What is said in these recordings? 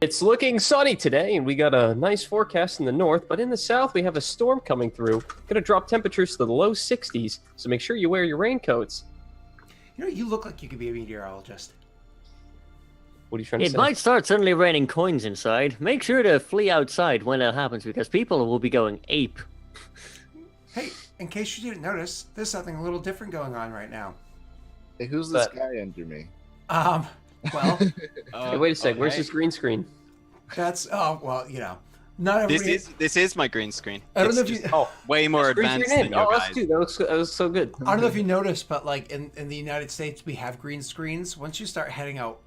It's looking sunny today, and we got a nice forecast in the north, but in the south we have a storm coming through. Gonna drop temperatures to the low 60s, so make sure you wear your raincoats. You know, you look like you could be a meteorologist. What are you trying to It say? might start suddenly raining coins inside. Make sure to flee outside when that happens because people will be going ape. Hey, in case you didn't notice, there's something a little different going on right now. Hey, who's this guy under me? Well, Hey, wait a sec, where's this green screen? that's well, not everybody. This is my green screen. I don't know It's if you. just Oh, way more green advanced screen than in. your Oh, that's guys. dude, that was so good. I don't know if you noticed, but like in the United States, we have green screens. Once you start heading out,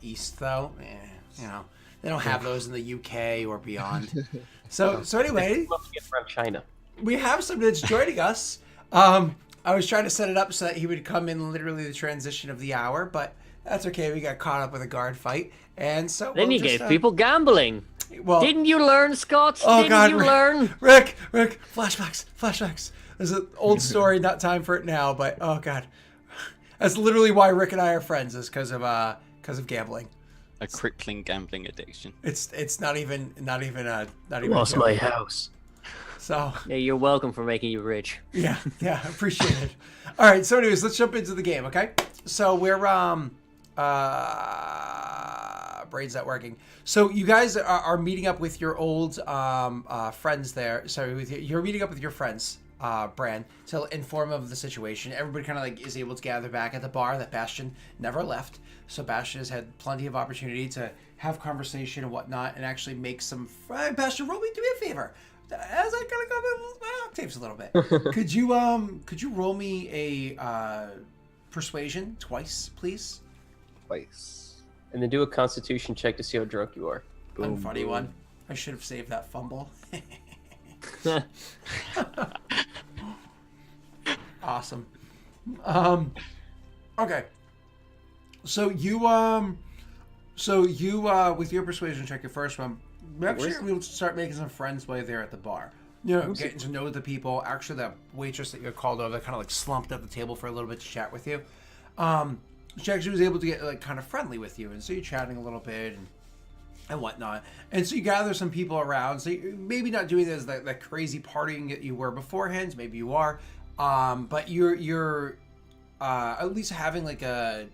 east though, they don't have those in the UK or beyond. So anyway, Love to get around China. we have somebody that's joining us. I was trying to set it up so that he would come in literally the transition of the hour, but that's okay. We got caught up with a guard fight, and so Then you gave people gambling. Well, Didn't you learn, Scott? Oh, Didn't God, you learn? Rick, flashbacks. There's an old story, not time for it now, but oh god, that's literally why Rick and I are friends, is because of gambling. A crippling gambling addiction. It's not even Lost my house. So Yeah, you're welcome for making you rich. yeah, appreciate it. All right, so anyways, let's jump into the game, okay? So we're brain's not working. So you guys are meeting up with your old friends there. Sorry, you're meeting up with your friends, Bran, to inform them of the situation. Everybody kind of like is able to gather back at the bar that Bastion never left. So Bastion has had plenty of opportunity to have conversation and whatnot, and actually make some. Bastion, do me a favor. As I kind of go up my octaves a little bit, could you roll me a persuasion twice, please? Twice. And then do a constitution check to see how drunk you are. Boom, Unfunny one. I should have saved that fumble. Awesome. Okay. So you with your persuasion check, your first one, actually we'll start making some friends while there at the bar. Getting to know the people. Actually, that waitress that you called over, that kind of like slumped at the table for a little bit to chat with you. She actually was able to get like kind of friendly with you, and so you're chatting a little bit and whatnot. And so you gather some people around. So you're maybe not doing this that crazy partying that you were beforehand. Maybe you are, but you're at least having like a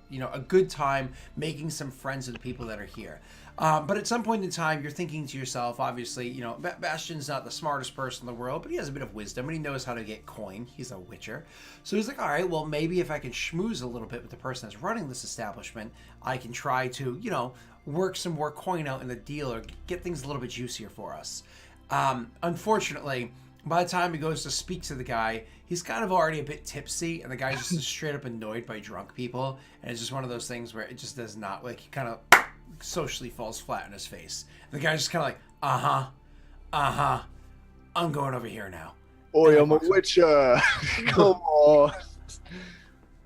good time making some friends with the people that are here. But at some point in time, you're thinking to yourself, obviously, Bastion's not the smartest person in the world, but he has a bit of wisdom and he knows how to get coin. He's a witcher. So he's like, all right, well, maybe if I can schmooze a little bit with the person that's running this establishment, I can try to, work some more coin out in the deal or get things a little bit juicier for us. Unfortunately, by the time he goes to speak to the guy, he's kind of already a bit tipsy, and the guy's just straight up annoyed by drunk people. And it's just one of those things where it just does not, like, he kind of socially falls flat in his face. And the guy's just kind of like, I'm going over here now. Oi, I'm a witcher. Come on.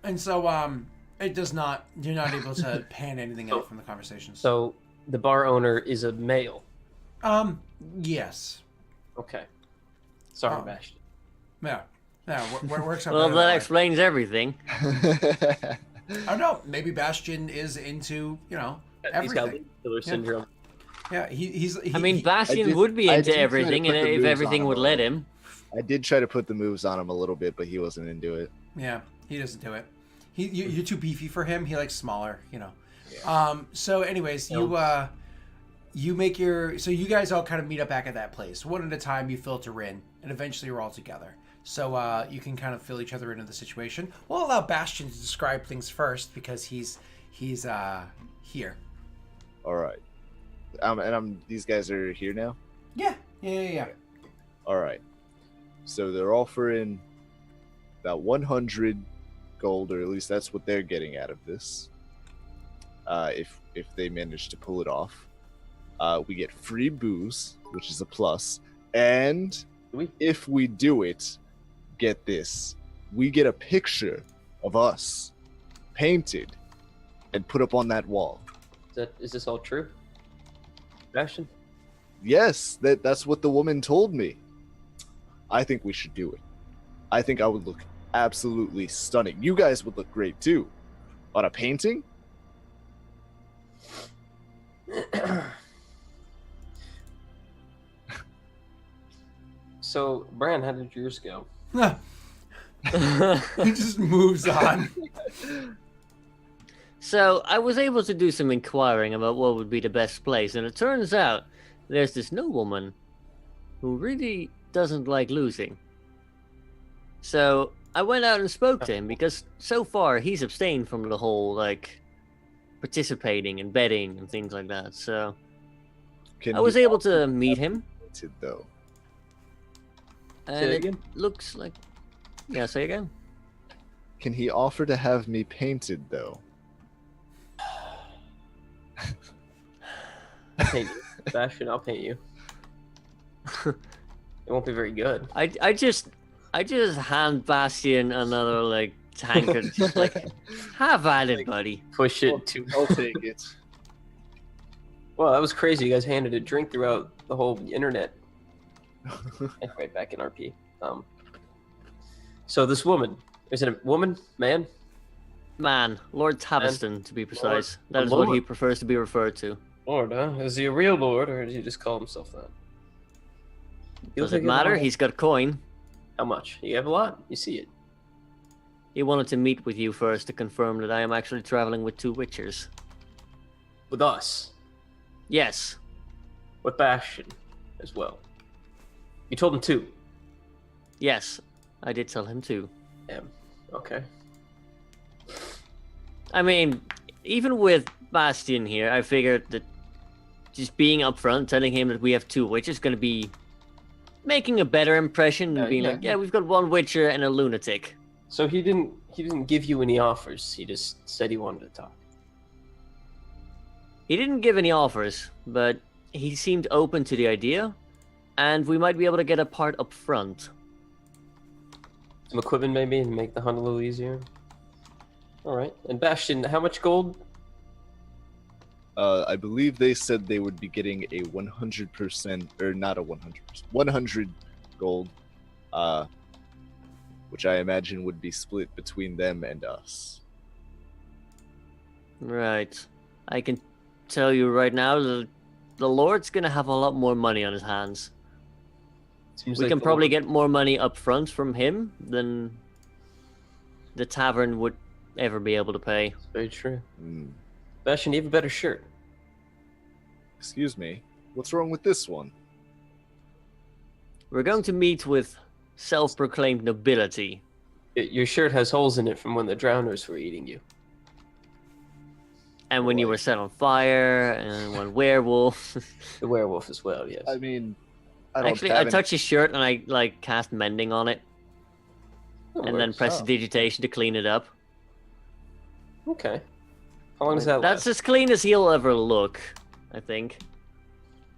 And so, it does not, you're not able to pan anything out from the conversations. So the bar owner is a male. Yes. Okay. Sorry, Bastion. Yeah. Works out. Well, better that way. explains everything. I don't know. Maybe Bastion is into, He's everything. got killer syndrome. Yeah, he's. I mean, Bastion did- would be I into did try to everything, put and the if moves everything on would him. let him. I did try to put the moves on him a little bit, but he wasn't into it. Yeah, he doesn't do it. You're too beefy for him. He likes smaller, Yeah. So, anyways, you make your. So you guys all kind of meet up back at that place. One at a time, you filter in, and eventually you're all together. So you can kind of fill each other into the situation. We'll allow Bastion to describe things first because he's here. All right. These guys are here now? Yeah. All right. So they're offering about 100 gold, or at least that's what they're getting out of this. If they manage to pull it off, we get free booze, which is a plus, and if we do it, get this, we get a picture of us painted and put up on that wall. Is this all true, Bastion? Yes, that's what the woman told me. I think we should do it. I think I would look absolutely stunning. You guys would look great too. On a painting? So, Bran, how did yours go? He just moves on. So I was able to do some inquiring about what would be the best place, and it turns out there's this nobleman who really doesn't like losing. So I went out and spoke to him because so far he's abstained from the whole like participating and betting and things like that. So I was able to meet him. Though. And Say it again? looks like... Yeah, say again. Can he offer to have me painted though? I'll paint you. Sebastian, I'll paint you. It won't be very good. I just hand Bastion another like tankard, just like have at it, buddy. Push it to. I'll take it. Well, that was crazy. You guys handed a drink throughout the whole internet. Anyway, back in RP. So this woman, is it a woman, man? Man, Lord Tabaston, to be precise. Lord. That is Lord. what he prefers to be referred to. Lord, huh? Is he a real lord, or does he just call himself that? You Does look it like matter? a- He's got coin. How much? You have a lot. You see it. He wanted to meet with you first to confirm that I am actually traveling with 2 witchers. With us. Yes. With Bastion, as well. You told him 2. Yes. I did tell him too. Damn. Okay. I mean, even with Bastion here, I figured that just being upfront, telling him that we have 2 witches, is going to be making a better impression than being yeah. like, yeah, we've got 1 witcher and a lunatic. So he didn't give you any offers. He just said he wanted to talk. He didn't give any offers, but he seemed open to the idea, and we might be able to get a part up front. Some equipment maybe and make the hunt a little easier. Alright. And Bastion, how much gold? I believe they said they would be getting a 100%, or not a 100%, 100 gold, which I imagine would be split between them and us. Right. I can tell you right now that the Lord's gonna have a lot more money on his hands. Seems We like can the probably Lord- get more money up front from him than the tavern would ever be able to pay. Very true. Hmm. Bastion, you have a better shirt. Excuse me, what's wrong with this one? We're going to meet with self-proclaimed nobility. Your shirt has holes in it from when the drowners were eating you. And when you were set on fire, and when werewolf. The werewolf as well, yes. I mean, I don't Actually, have I any- touched his shirt and I like cast mending on it, That and then works. press digitation to clean it up. Okay. How long does that That's last? as clean as he'll ever look, I think.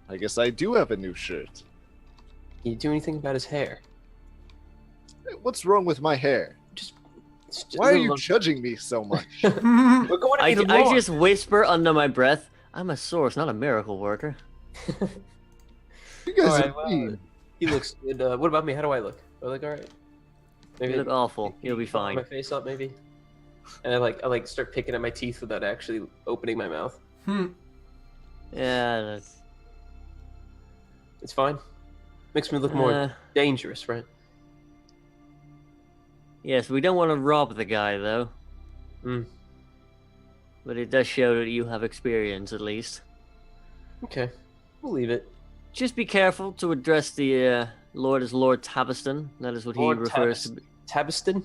I guess I do have a new shirt. Can you do anything about his hair? What's wrong with my hair? It's just Why a are you little- judging me so much? We're going to I need more. just whisper under my breath, I'm a source, not a miracle worker. You guys Alright, are well, mean. he looks good. What about me? How do I look? Do I look alright? Maybe You look awful. You'll be cover fine. My face up, maybe. And I start picking at my teeth without actually opening my mouth. Yeah, that's... It's fine. Makes me look more Uh, dangerous, right? yes, we don't want to rob the guy, though. Hmm. But it does show that you have experience, at least. Okay, we'll leave it. Just be careful to address the Lord as Lord Tabaston. That is what Lord he refers to. Tabaston?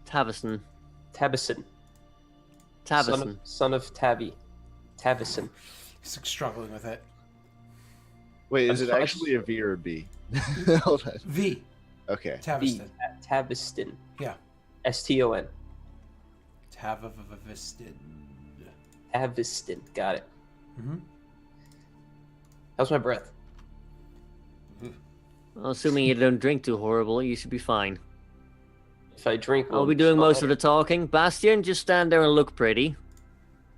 Tabaston. Tabison. Tabaston. Son of Tabby. Tabison. He's like, struggling with it. Wait, I'm is it sorry. actually a V or a B? Hold on. V. Okay. Taviston. Tabiston. Yeah. S-T-O-N. Taviston. Taviston. Got it. Mm-hmm. How's my breath? Well, assuming you don't drink too horrible, you should be fine. If I drink, I'll be doing most of the talking. Bastion, just stand there and look pretty.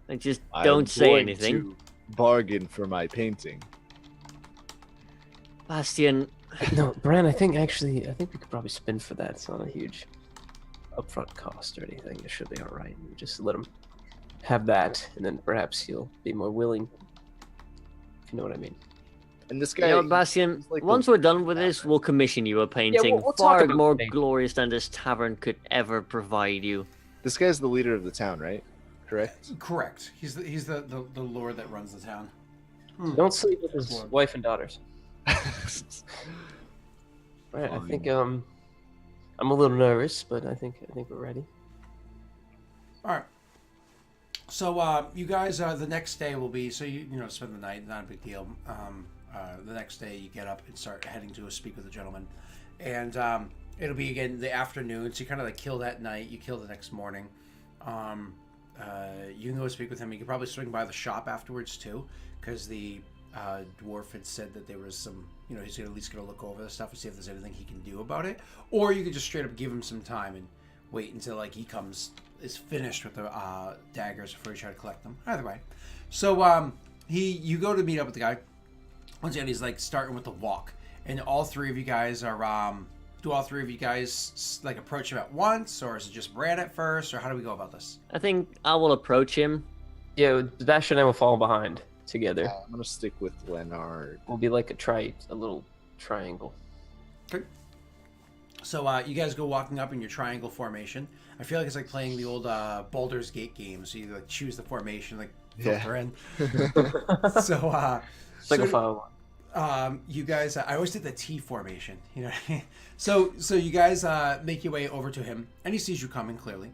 And just I'm don't say going anything. to bargain for my painting. Bastion, No, Bran, I think we could probably spin for that. It's not a huge upfront cost or anything. It should be all right. You just let him have that, and then perhaps he'll be more willing. If you know what I mean. And this You guy, know what, Bastian? he's like Once the- we're done with this, we'll commission you a painting we'll talk far about more painting. glorious than this tavern could ever provide you. this guy's the leader of the town, right? Correct. Correct. He's the lord that runs the town. Don't sleep with his Lord. wife and daughters. Right, I think I'm a little nervous, but I think we're ready. All right. So you guys, the next day will be you spend the night, not a big deal. The next day you get up and start heading to speak with a gentleman, and it'll be again the afternoon. So you kind of like kill that night. You kill the next morning. You can go speak with him. You could probably swing by the shop afterwards too, because the dwarf had said that there was some, he's at least going to look over the stuff and see if there's anything he can do about it. Or you could just straight up give him some time and wait until like he is finished with the daggers before you try to collect them. Either way. So you go to meet up with the guy. Once again, he's like starting with the walk. And all three of you guys are, do all three of you guys like approach him at once, or is it just Brad at first, or how do we go about this? I think I will approach him. Yeah, Sebastian and I will fall behind together. I'm gonna stick with Leonard. We'll be like a little triangle. Okay. So you guys go walking up in your triangle formation. I feel like it's like playing the old Baldur's Gate games. So you like choose the formation, like filter in. So Single file. you guys, I always did the T formation. You know what I mean? So you guys make your way over to him, and he sees you coming clearly.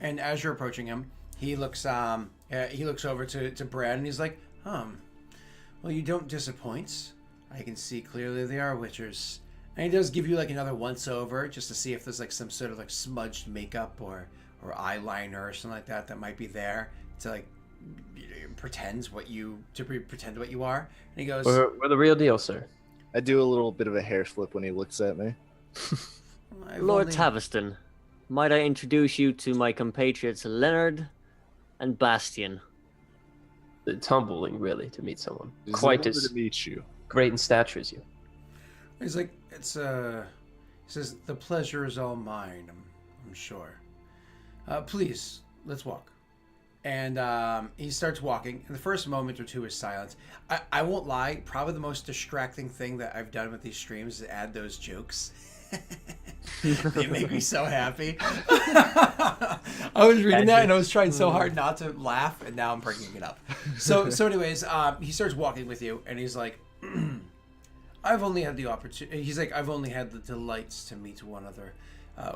And as you're approaching him, he looks over to Brad, and he's like, well, you don't disappoint. I can see clearly they are witchers. And he does give you like another once over just to see if there's like some sort of like smudged makeup or eyeliner or something like that might be there to like pretend what you are. And he goes, We're the real deal, sir. I do a little bit of a hair flip when he looks at me. Lord Taviston, might I introduce you to my compatriots Leonard and Bastian? It's humbling, really, to meet someone It's quite an honor as to meet you. great in stature as you. He's like, he says, the pleasure is all mine, I'm sure. Please, let's walk. And he starts walking, and the first moment or two is silence. I won't lie, probably the most distracting thing that I've done with these streams is add those jokes. They make me so happy. I was reading that, and I was trying so hard not to laugh, and now I'm bringing it up. So anyways, he starts walking with you, and he's like, I've only had the opportunity. He's like, I've only had the delights to meet one other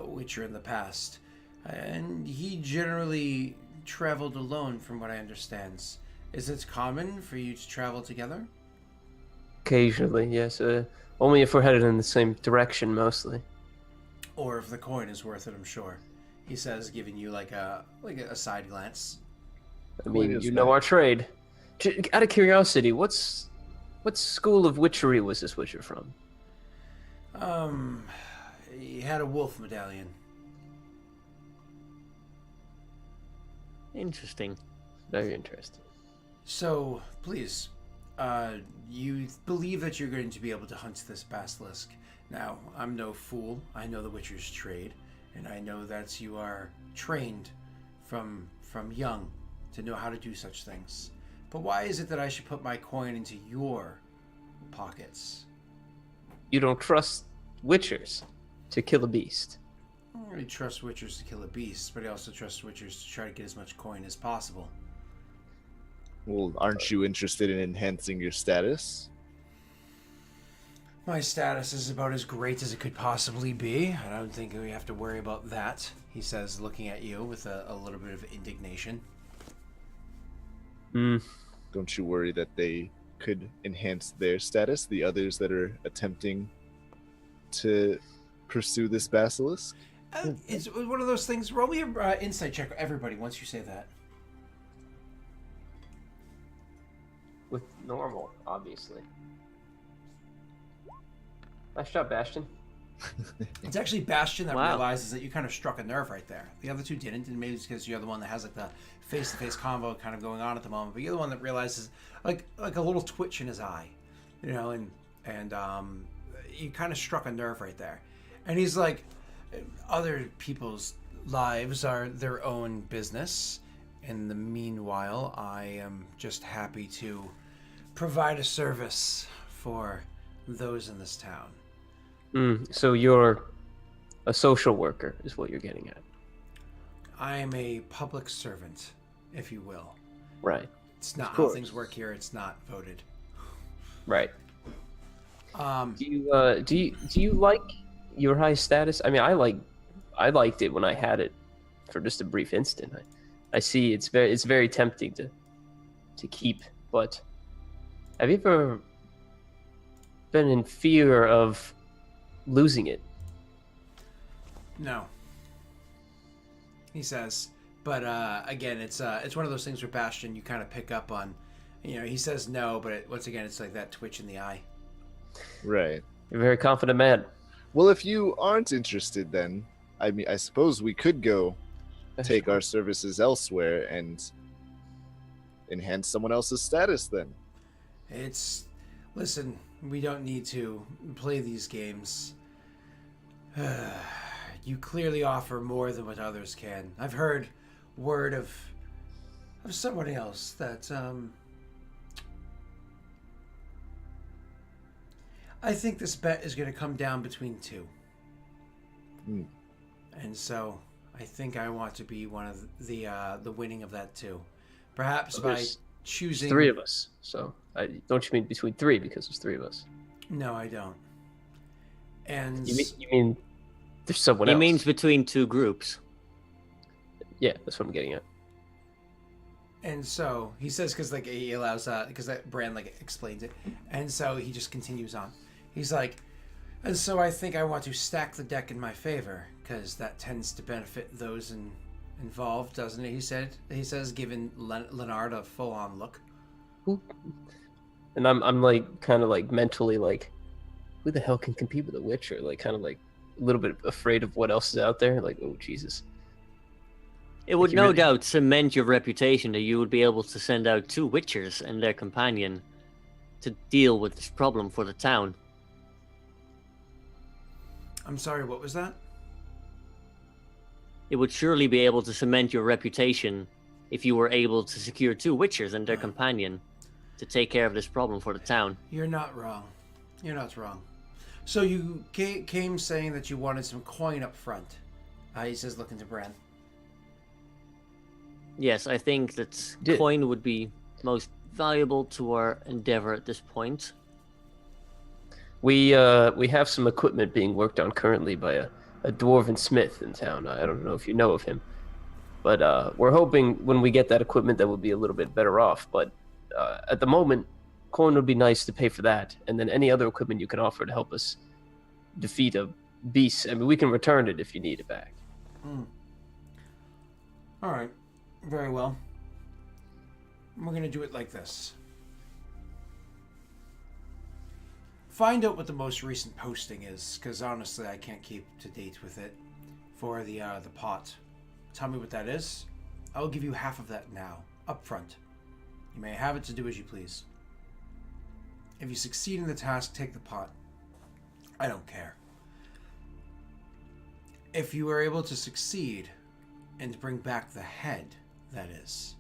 Witcher in the past, and he generally traveled alone, from what I understand. Is it common for you to travel together? Occasionally, yes. Only if we're headed in the same direction, mostly. Or if the coin is worth it, I'm sure. He says, giving you like a side glance. I mean, you know our trade. Out of curiosity, what school of witchery was this witcher from? He had a wolf medallion. Interesting. Very interesting. So, please, you believe that you're going to be able to hunt this basilisk. Now, I'm no fool. I know the witcher's trade, and I know that you are trained from young to know how to do such things. But why is it that I should put my coin into your pockets? You don't trust witchers to kill a beast. I don't really trust witchers to kill a beast, but I also trust witchers to try to get as much coin as possible. Well, aren't you interested in enhancing your status? My status is about as great as it could possibly be. I don't think we have to worry about that, he says, looking at you with a little bit of indignation. Don't you worry that they could enhance their status, the others that are attempting to pursue this basilisk? It's one of those things. Roll me an insight check, everybody, once you say that. With normal, obviously. Nice job, Bastion. It's actually Bastion that Wow. realizes that you kind of struck a nerve right there. The other two didn't, and maybe it's because you're the one that has like the face-to-face convo kind of going on at the moment. But you're the one that realizes like a little twitch in his eye, you know, and you kind of struck a nerve right there. And he's like, other people's lives are their own business. In the meanwhile, I am just happy to provide a service for those in this town. So you're a social worker, is what you're getting at. I am a public servant, if you will. Right. It's not how things work here. It's not voted. Right. Um, Do you like your high status? I mean, I liked it when I had it for just a brief instant. I see it's very tempting to keep, but have you ever been in fear of losing it? No. He says, but again, it's one of those things where Bastion, you kind of pick up on. You know, he says no, but once again, it's like that twitch in the eye. Right. You're a very confident man. Well, if you aren't interested, then I mean, I suppose we could go take our services elsewhere and enhance someone else's status. Then Listen, we don't need to play these games. You clearly offer more than what others can. I've heard word of someone else that I think this bet is going to come down between two. And so I think I want to be one of the winning of that too. Perhaps by choosing... Three of us. So don't you mean between three because there's three of us? No, I don't. And you mean there's someone else? He means between two groups. Yeah, that's what I'm getting at. And so he says, because like he allows because that brand like explains it, and so he just continues on. He's like, and so I think I want to stack the deck in my favor because that tends to benefit those involved, doesn't it? He says, giving Leonard a full-on look. And I'm like kind of like mentally like, who the hell can compete with a Witcher? Like kind of like a little bit afraid of what else is out there. Like, oh Jesus. It would no doubt cement your reputation that you would be able to send out two Witchers and their companion to deal with this problem for the town. I'm sorry, what was that? It would surely be able to cement your reputation if you were able to secure two Witchers and their companion to take care of this problem for the town. You're not wrong. You're not wrong. So you came saying that you wanted some coin up front. He says, looking to Bran. Yes, I think that coin would be most valuable to our endeavor at this point. We have some equipment being worked on currently by a dwarven smith in town. I don't know if you know of him, but we're hoping when we get that equipment that we'll be a little bit better off. But at the moment, coin would be nice to pay for that, and then any other equipment you can offer to help us defeat a beast. I mean, we can return it if you need it back. All right. Very well. We're going to do it like this. Find out what the most recent posting is, because honestly I can't keep to date with it, for the pot. Tell me what that is. I will give you half of that now, up front. You may have it to do as you please. If you succeed in the task, take the pot. I don't care. If you are able to succeed and bring back the head, that is.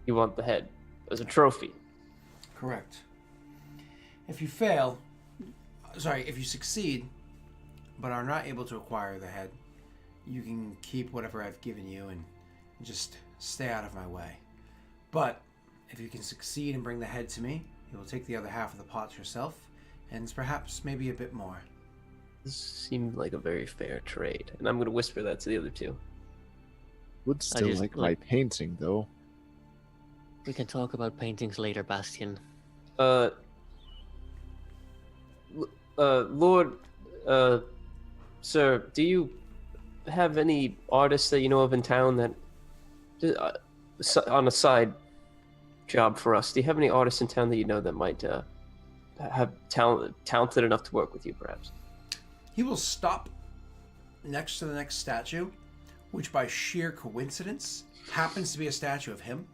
You want the head as a trophy? Correct. If you succeed, but are not able to acquire the head, you can keep whatever I've given you and just stay out of my way. But if you can succeed and bring the head to me, you will take the other half of the pot yourself, and perhaps maybe a bit more. This seemed like a very fair trade, and I'm going to whisper that to the other two. Would still like my painting, though. We can talk about paintings later, Bastion. Lord, sir, do you have any artists that you know of in town that, on a side job for us, do you have any artists in town that you know that might have talented enough to work with you, perhaps? He will stop next to the next statue, which by sheer coincidence happens to be a statue of him.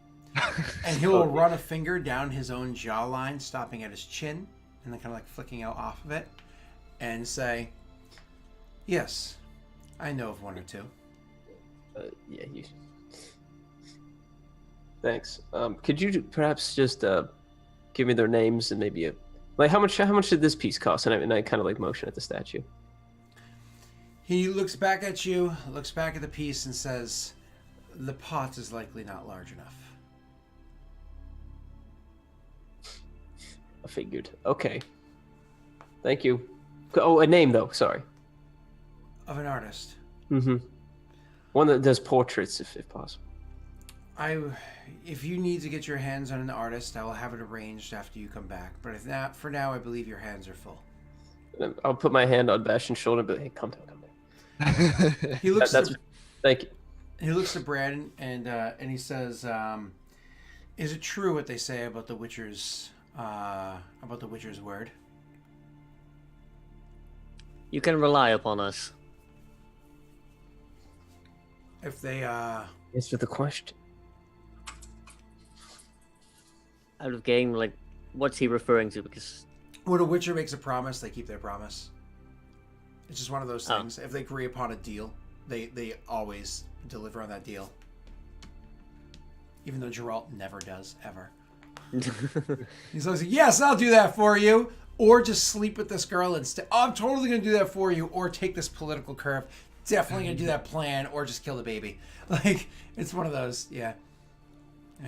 And he will run a finger down his own jawline, stopping at his chin, and then kind of like flicking out off of it, and say, yes, I know of one or two. Yeah, Thanks. Could you perhaps just give me their names and maybe like how much did this piece cost? And I kind of like motion at the statue. He looks back at you, looks back at the piece, and says, "The pot is likely not large enough." I figured. Okay. Thank you. Oh, a name though. Sorry. Of an artist. Mm-hmm. One that does portraits, if possible. If you need to get your hands on an artist, I will have it arranged after you come back. But if not, for now, I believe your hands are full. I'll put my hand on Bastion's shoulder and be like, "Hey, come down." He looks. Thank you. He looks to Brandon and he says, "Is it true what they say about the Witcher's word?" You can rely upon us. If they Answer the question. Out of game, like, what's he referring to? Because when a Witcher makes a promise, they keep their promise. It's just one of those things. If they agree upon a deal, they always deliver on that deal. Even though Geralt never does, ever. He's always like, "Yes, I'll do that for you." Or just sleep with this girl instead. "Oh, I'm totally going to do that for you." Or take this political curve. Definitely going to do that plan. Or just kill the baby. Like, it's one of those, yeah.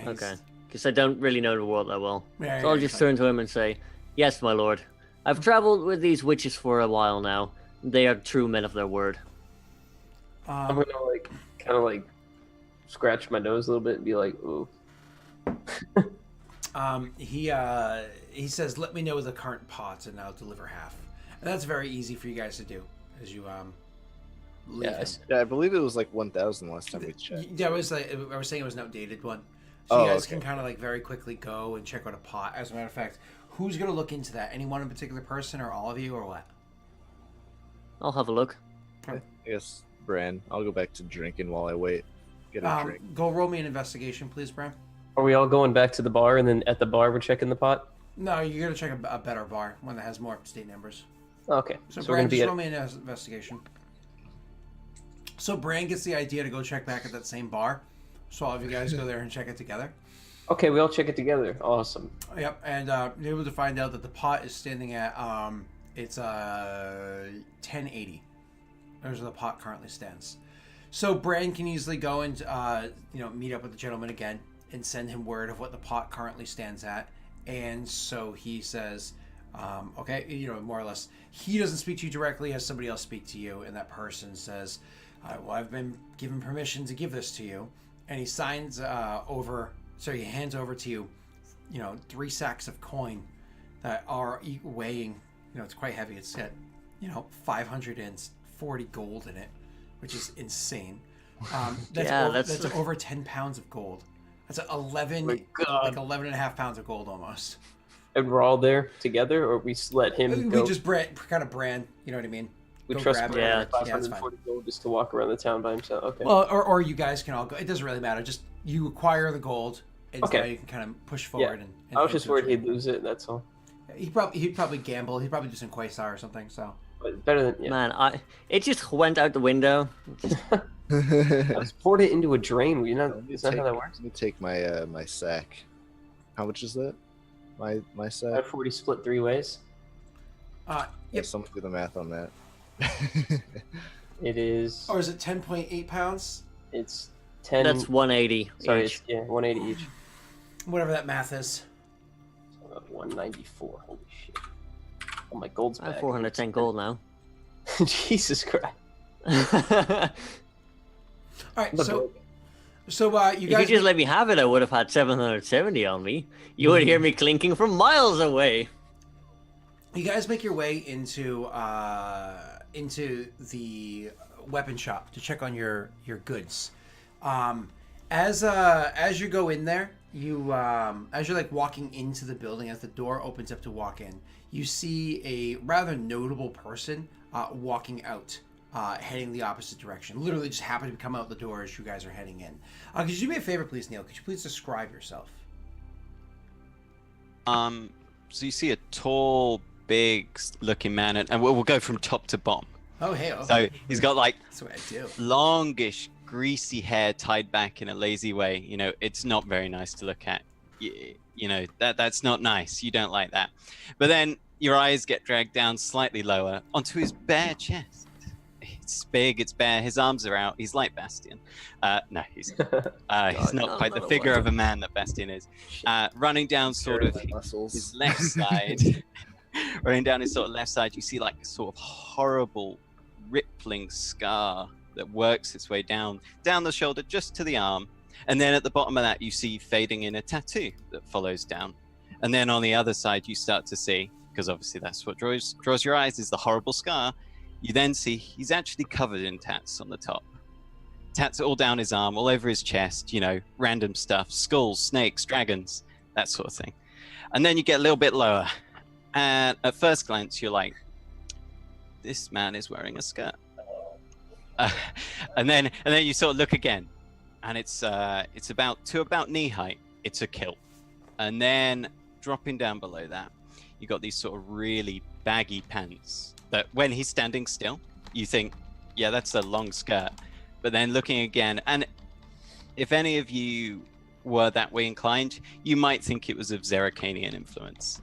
Okay. Because I don't really know the world that well. Yeah, So I'll just turn to him and say, "Yes, my lord. I've traveled with these witches for a while now. They are true men of their word." I'm gonna kind of scratch my nose a little bit and be like, "Ooh." He says, "Let me know the current pots and I'll deliver half." And that's very easy for you guys to do as you leave him. Yeah, I believe it was like 1,000 last time we checked. Yeah, I was saying it was an outdated one. So you guys can kind of very quickly go and check out a pot. As a matter of fact, who's gonna look into that? Any one particular person, or all of you, or what? I'll have a look. I guess Bran. I'll go back to drinking while I wait. Get a drink. Go roll me an investigation, please, Bram. Are we all going back to the bar and then at the bar we're checking the pot? No, you gotta check a better bar, one that has more up-to-date numbers. Okay. So we're Bran, gonna be just at... roll me an investigation. So Bran gets the idea to go check back at that same bar. So all of you guys go there and check it together. Okay, we all check it together. Awesome. Yep, and you're able to find out that the pot is standing at it's 1080. There's where the pot currently stands. So Bran can easily go and meet up with the gentleman again and send him word of what the pot currently stands at. And so he says, okay, more or less, he doesn't speak to you directly, has somebody else speak to you, and that person says, well, I've been given permission to give this to you. And he signs he hands over to you, 3 sacks of coin that are weighing, it's quite heavy. It's got, 540 gold in it, which is insane. That's over 10 pounds of gold. That's 11 and a half pounds of gold almost. And we're all there together, or we let him go? We just kind of brand, you know what I mean? We Go trust grab Brand it. with Yeah, it's fine. 540 gold just to walk around the town by himself. Okay. Well, or you guys can all go. It doesn't really matter. Just you acquire the gold, and now you can kind of push forward. And I was just worried he'd lose it. That's all. He'd probably gamble. He'd probably do some Quasar or something. So But better than Man, it just went out the window. I just poured it into a drain. Is that how that works? Let me take my my sack. How much is that? My sack. 540 split 3 ways. yep. Someone do the math on that. It is. Or is it 10.8 pounds? It's 10. That's 180 Sorry, each. it's 180 each. Whatever that math is. 194. Holy shit! Oh, my gold's I back. have 410 gold now. Jesus Christ! All right, so you If guys you just let me have it, I would have had 770 on me. You would hear me clinking from miles away. You guys make your way into the weapon shop to check on your goods. As you go in there, as you're walking into the building, as the door opens up to walk in, you see a rather notable person walking out, heading the opposite direction. Literally just happened to come out the door as you guys are heading in. Could you do me a favor, please, Neil? Could you please describe yourself? So you see a tall, big-looking man, and we'll go from top to bottom. Oh, hey. Oh. So he's got That's what I do. longish greasy hair tied back in a lazy way. You know, it's not very nice to look at. You know, that's not nice. You don't like that. But then your eyes get dragged down slightly lower onto his bare chest. It's big, it's bare, his arms are out. He's like Bastian. No, he's not quite the figure of a man that Bastian is. Running down sort of his left side, running down his sort of left side, you see like a sort of horrible rippling scar that works its way down the shoulder just to the arm. And then at the bottom of that, you see fading in a tattoo that follows down. And then on the other side, you start to see, because obviously that's what draws your eyes, is the horrible scar. You then see he's actually covered in tats on the top. Tats all down his arm, all over his chest, you know, random stuff, skulls, snakes, dragons, that sort of thing. And then you get a little bit lower. And at first glance, you're like, this man is wearing a skirt. And then you sort of look again. And it's about knee height. It's a kilt. And then dropping down below that, you got these sort of really baggy pants that when he's standing still, you think, yeah, that's a long skirt. But then looking again, and if any of you were that way inclined, you might think it was of Zeracanian influence.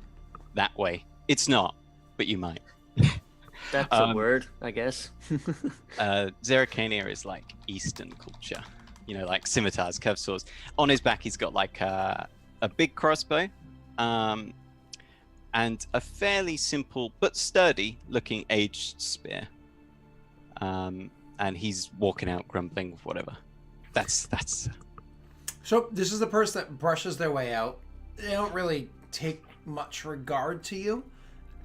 That way. It's not, but you might. That's a word, I guess. Zeracania is like Eastern culture. You know, like scimitars, curved swords. On his back, he's got like a big crossbow, and a fairly simple but sturdy looking aged spear. And he's walking out grumbling, whatever. That's. So this is the person that brushes their way out. They don't really take much regard to you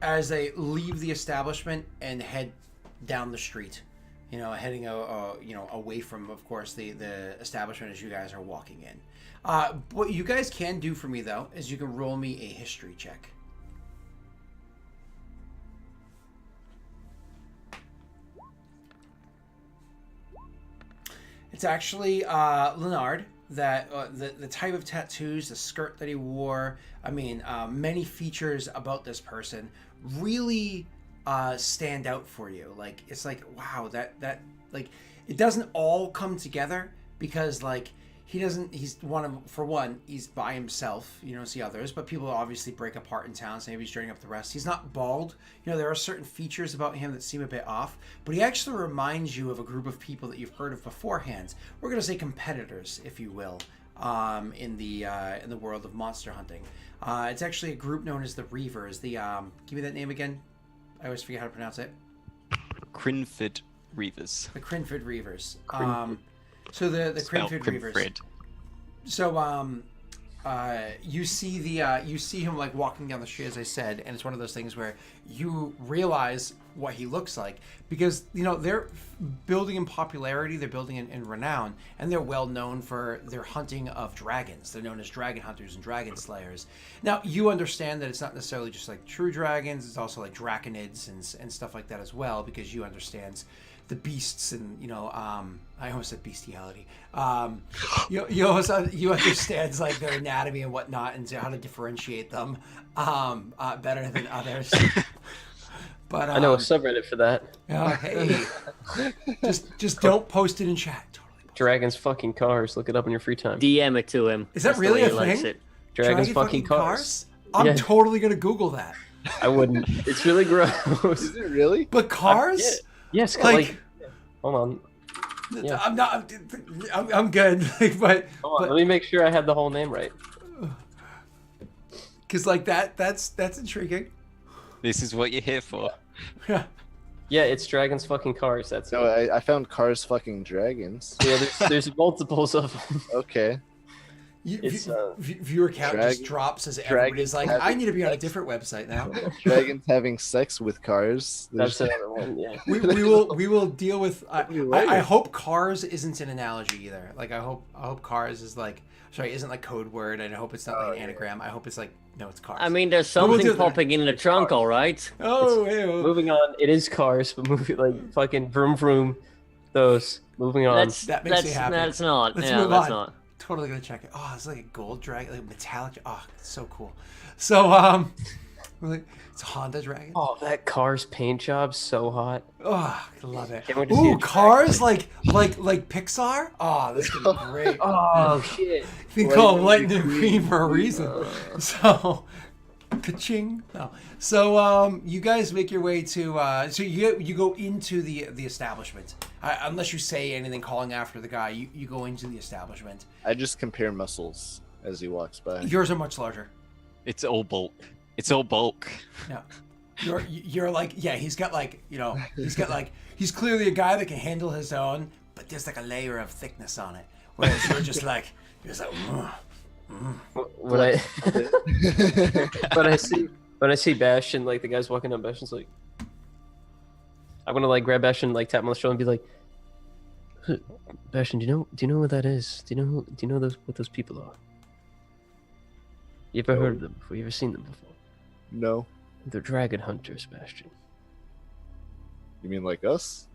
as they leave the establishment and head down the street. You know, heading away from, of course, the establishment as you guys are walking in. What you guys can do for me, though, is you can roll me a history check. It's actually Leonard, that the type of tattoos, the skirt that he wore, I mean, many features about this person really stand out for you. Like, it's like, wow, that like, it doesn't all come together because like he's by himself. You don't see others, but people obviously break apart in town, so maybe he's joining up the rest. He's not bald. You know, there are certain features about him that seem a bit off, but he actually reminds you of a group of people that you've heard of beforehand. We're going to say competitors, if you will, in the world of monster hunting. It's actually a group known as the Reavers. Give me that name again. I always forget how to pronounce it. Crinford Reavers. The Crinford Reavers. So the Crinford Reavers. So you see him like walking down the street, as I said, and it's one of those things where you realize what he looks like because, you know, they're building in popularity, they're building in renown, and they're well known for their hunting of dragons. They're known as dragon hunters and dragon slayers. Now, you understand that it's not necessarily just like true dragons, it's also like draconids and stuff like that as well, because you understand the beasts and, you know, I almost said bestiality. You understand like their anatomy and whatnot and how to differentiate them better than others. But I know a subreddit for that. Hey, just don't post it in chat. Totally. Dragons fucking cars. Look it up in your free time. DM it to him. Is that really a thing? Dragons fucking cars. I'm totally gonna Google that. I wouldn't. It's really gross. Is it really? But cars? Yes. Like, hold on. Yeah. I'm good. but hold on, let me make sure I have the whole name right. Because like that's intriguing. This is what you're here for. Yeah, it's dragons fucking cars. That's No, it. I found cars fucking dragons. Yeah, there's multiples of them. Okay. Viewer count just drops as everybody's like, I need to be on a different website now. Dragons having sex with cars. That's another one. Yeah. We will deal with. I hope cars isn't an analogy either. Like I hope cars is like isn't like code word, and I hope it's not like an anagram. I hope it's like no, it's cars. I mean, there's something popping in the trunk, all right. Oh, hey-oh. Moving on. It is cars, but moving like fucking vroom vroom. Those moving on. That makes me happy. That's not. Let's yeah, move that's on. not. Totally gonna check it. Oh, it's like a gold dragon, like metallic. Oh, it's so cool. So Like, it's a Honda Dragon. Oh, that car's paint job's so hot. Oh, I love it. Can't wait to see Ooh, it. cars like Pixar. Oh, this could be great. Oh shit! They call it Lightning McQueen for a reason. So, ka-ching. No. So, you guys make your way to. So you go into the establishment. Unless you say anything calling after the guy, you go into the establishment. I just compare muscles as he walks by. Yours are much larger. It's all bulk. It's all bulk. Yeah. You're like, yeah, he's got like, he's clearly a guy that can handle his own, but there's like a layer of thickness on it. Whereas you're just like, When I when I see Bastion, like the guy's walking up, Bastion's like, I'm gonna like grab Bastion, like tap him on the shoulder and be like, Bastion, do you know what that is? Do you know what those people are? You ever heard of them before? You ever seen them before? No. They're dragon hunters, Bastion. You mean like us?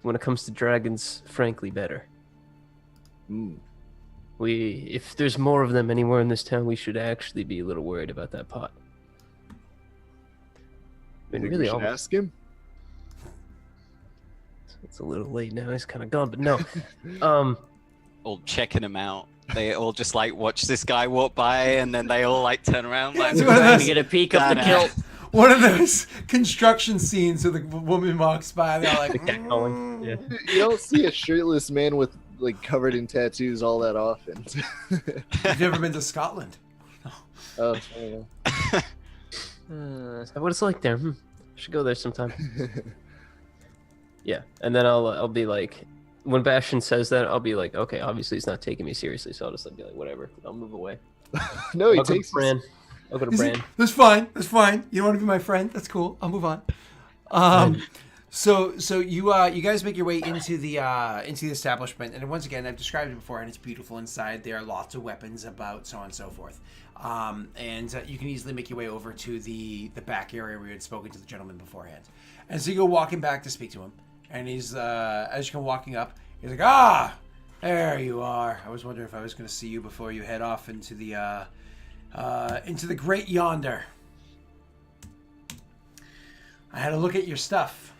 When it comes to dragons, frankly, better. Hmm. If there's more of them anywhere in this town, we should actually be a little worried about that pot. I mean, Think really, we should ask him? it's a little late now. He's kind of gone, but no. All checking him out. They all just like watch this guy walk by, and then they all like turn around like. it's one of Trying those- to get a peek of the Nah. kilt. One of those construction scenes where the woman walks by, they're like, The cat calling. Yeah. You don't see a shirtless man with like covered in tattoos all that often. You've never been to Scotland. Oh, I don't know. Is that what it's like there? Should go there sometime. Yeah, and then I'll be like, when Bastion says that, I'll be like, okay, obviously he's not taking me seriously, so I'll just be like, whatever, I'll move away. No, he I'll go takes to Bran. I'll go to Is it- Bran. That's fine. That's fine. You don't want to be my friend. That's cool. I'll move on. So you guys make your way into the establishment, and once again, I've described it before, and it's beautiful inside. There are lots of weapons about, so on and so forth. And you can easily make your way over to the back area where you had spoken to the gentleman beforehand. And so you go walking back to speak to him, and he's as you come walking up, he's like, "Ah, there you are. I was wondering if I was going to see you before you head off into the great yonder. I had a look at your stuff.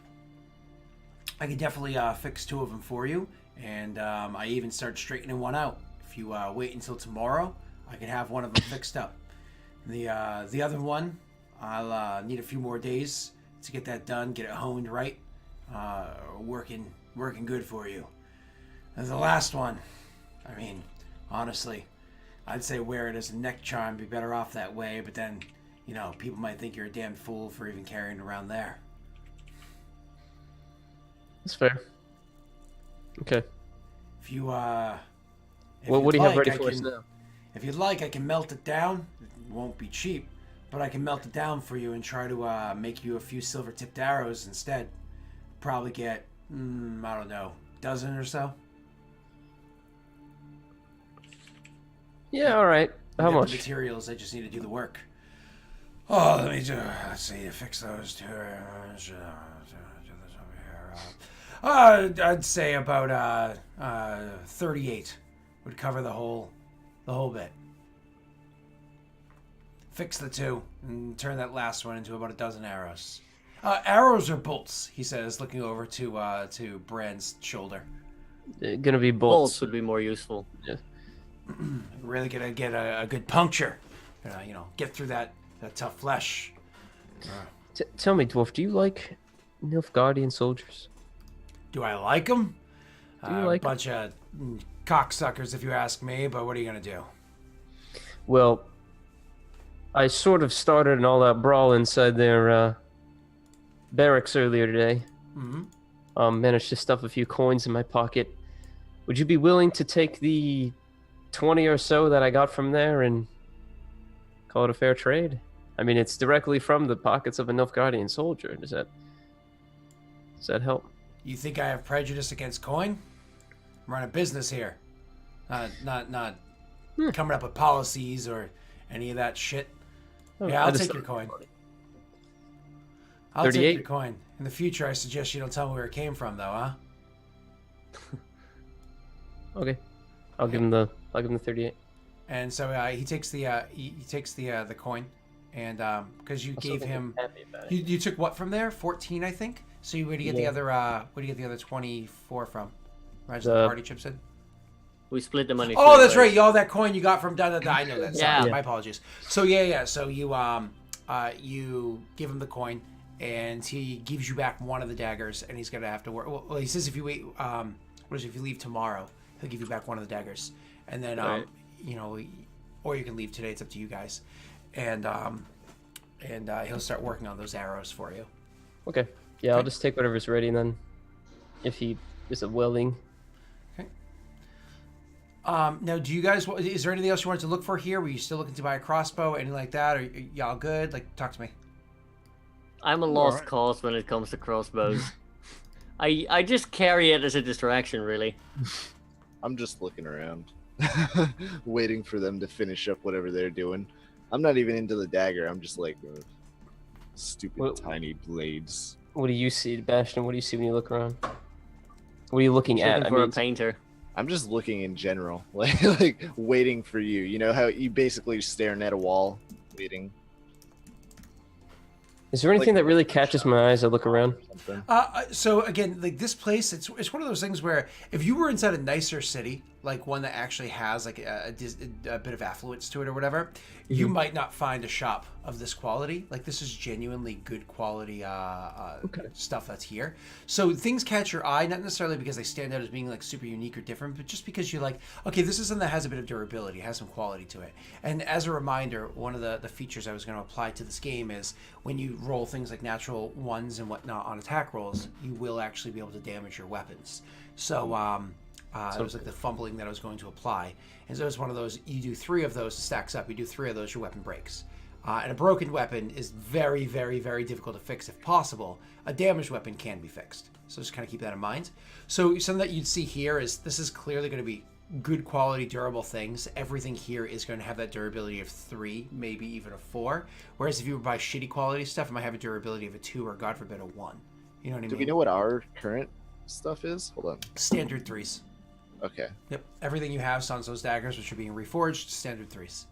I could definitely fix 2 of them for you, and I even start straightening one out. If you wait until tomorrow, I can have one of them fixed up. The other one, I'll need a few more days to get that done, get it honed right, working good for you. And the last one, I mean, honestly, I'd say wear it as a neck charm, be better off that way, but then, people might think you're a damn fool for even carrying it around there. That's fair. Okay. If you, Well, what do you have ready for us now? If you'd like, I can melt it down. It won't be cheap, but I can melt it down for you and try to make you a few silver-tipped arrows instead. Probably get, I don't know, dozen or so. Yeah, all right. How Get the much? materials, I just need to do the work. Oh, let's see, fix those two. I'd say about 38 would cover the whole bit. Fix the 2 and turn that last one into about a dozen arrows. Arrows or bolts? He says, looking over to Bran's shoulder. Gonna be Bolts bolts. would be more useful. Yeah. Really gonna get a good puncture. Get through that tough flesh. Tell me, dwarf, do you like Nilfgaardian soldiers? Do I like them? Do you like 'em? bunch of cocksuckers, if you ask me. But what are you gonna do? Well, I sort of started an all-out brawl inside their barracks earlier today. Mm-hmm. Managed to stuff a few coins in my pocket. Would you be willing to take the 20 or so that I got from there and call it a fair trade? I mean, it's directly from the pockets of a Nilfgaardian soldier. Does that help? You think I have prejudice against coin? I'm running a business here. Not coming up with policies or any of that shit. Yeah, I'll take your coin. I'll take 38? your coin. In the future, I suggest you don't tell me where it came from, though, huh? Okay. I'll give him the 38. And so he takes the coin, and because you gave him, you took what from there? 14, I think. So where do you get the other? Where do you get the other 24 from? Imagine the party chips in. We split the money. Oh, that's right. Y'all that coin you got from da da da. I know that. Sorry, Yeah. my apologies. So yeah. So you give him the coin, and he gives you back one of the daggers, and he's gonna have to work. Well, he says if you wait, if you leave tomorrow, he'll give you back one of the daggers, and then Right. or you can leave today. It's up to you guys, and he'll start working on those arrows for you. Okay. Yeah, I'll just take whatever's ready, and then if he is willing. Now, do you guys? Is there anything else you wanted to look for here? Were you still looking to buy a crossbow, anything like that? Or y'all good? Like, talk to me. I'm a lost cause when it comes to crossbows. I just carry it as a distraction, really. I'm just looking around, waiting for them to finish up whatever they're doing. I'm not even into the dagger. I'm just like stupid tiny blades. What do you see, Bastion? What do you see when you look around? What are you looking at? Looking for a painter. I'm just looking in general, like waiting for you. You know how you basically staring at a wall, waiting. Is there anything that really catches my eyes? I look around. So again, like this place, it's one of those things where if you were inside a nicer city, like one that actually has like a bit of affluence to it or whatever, you might not find a shop of this quality. Like this is genuinely good quality stuff that's here. So things catch your eye, not necessarily because they stand out as being like super unique or different, but just because you're like, okay, this is something that has a bit of durability, has some quality to it. And as a reminder, one of the features I was going to apply to this game is when you roll things like natural ones and whatnot on attack rolls, you will actually be able to damage your weapons. So it was like the fumbling that I was going to apply. And so it's one of those, you do 3 of those, it stacks up, you do 3 of those, your weapon breaks. And a broken weapon is very, very, very difficult to fix if possible. A damaged weapon can be fixed. So just kind of keep that in mind. So something that you'd see here is this is clearly going to be good quality, durable things. Everything here is going to have that durability of 3, maybe even a 4. Whereas if you were to buy shitty quality stuff, it might have a durability of a 2 or, God forbid, a 1. You know what I mean? Do we know what our current stuff is? Hold on. Standard 3s. Okay. Yep. Everything you have, sans those daggers, which are being reforged, standard 3s.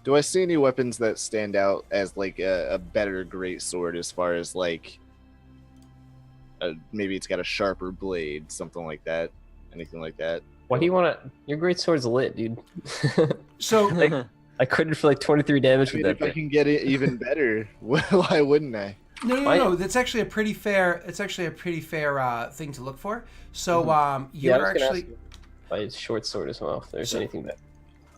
Do I see any weapons that stand out as like a better greatsword as far as like maybe it's got a sharper blade, something like that? Anything like that? Why do you want to? Your great sword's lit, dude. So I critted for like 23 damage with that. If I can get it even better, why wouldn't I? No. That's actually a pretty fair. It's actually a pretty fair thing to look for. So you're actually by his short sword as well. If there's anything that.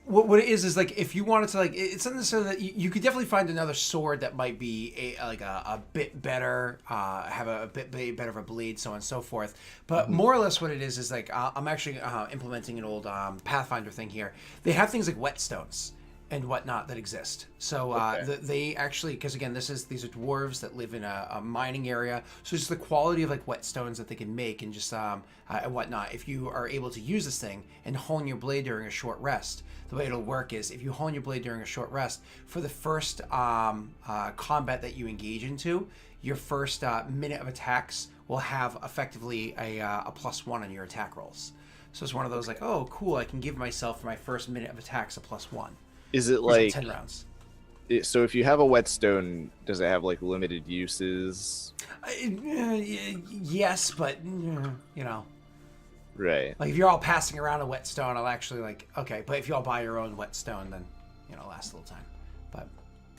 What it is like if you wanted to like it's not necessarily that you could definitely find another sword that might be a bit better, have a bit better of a bleed, so on and so forth. But more or less what it is like I'm actually implementing an old Pathfinder thing here. They have things like whetstones and whatnot that exist. So they actually, because again, these are dwarves that live in a mining area. So just the quality of like whetstones that they can make and just and whatnot. If you are able to use this thing and hone your blade during a short rest, the way it'll work is if you hone your blade during a short rest, for the first combat that you engage into, your first minute of attacks will have effectively a +1 on your attack rolls. So it's one of those like, oh, cool, I can give myself for my first minute of attacks a +1. Is it like 10 rounds? So if you have a whetstone, does it have like limited uses? Yes, but you know. Right. Like if you're all passing around a whetstone, I'll actually like okay. But if you all buy your own whetstone, then it lasts a little time. But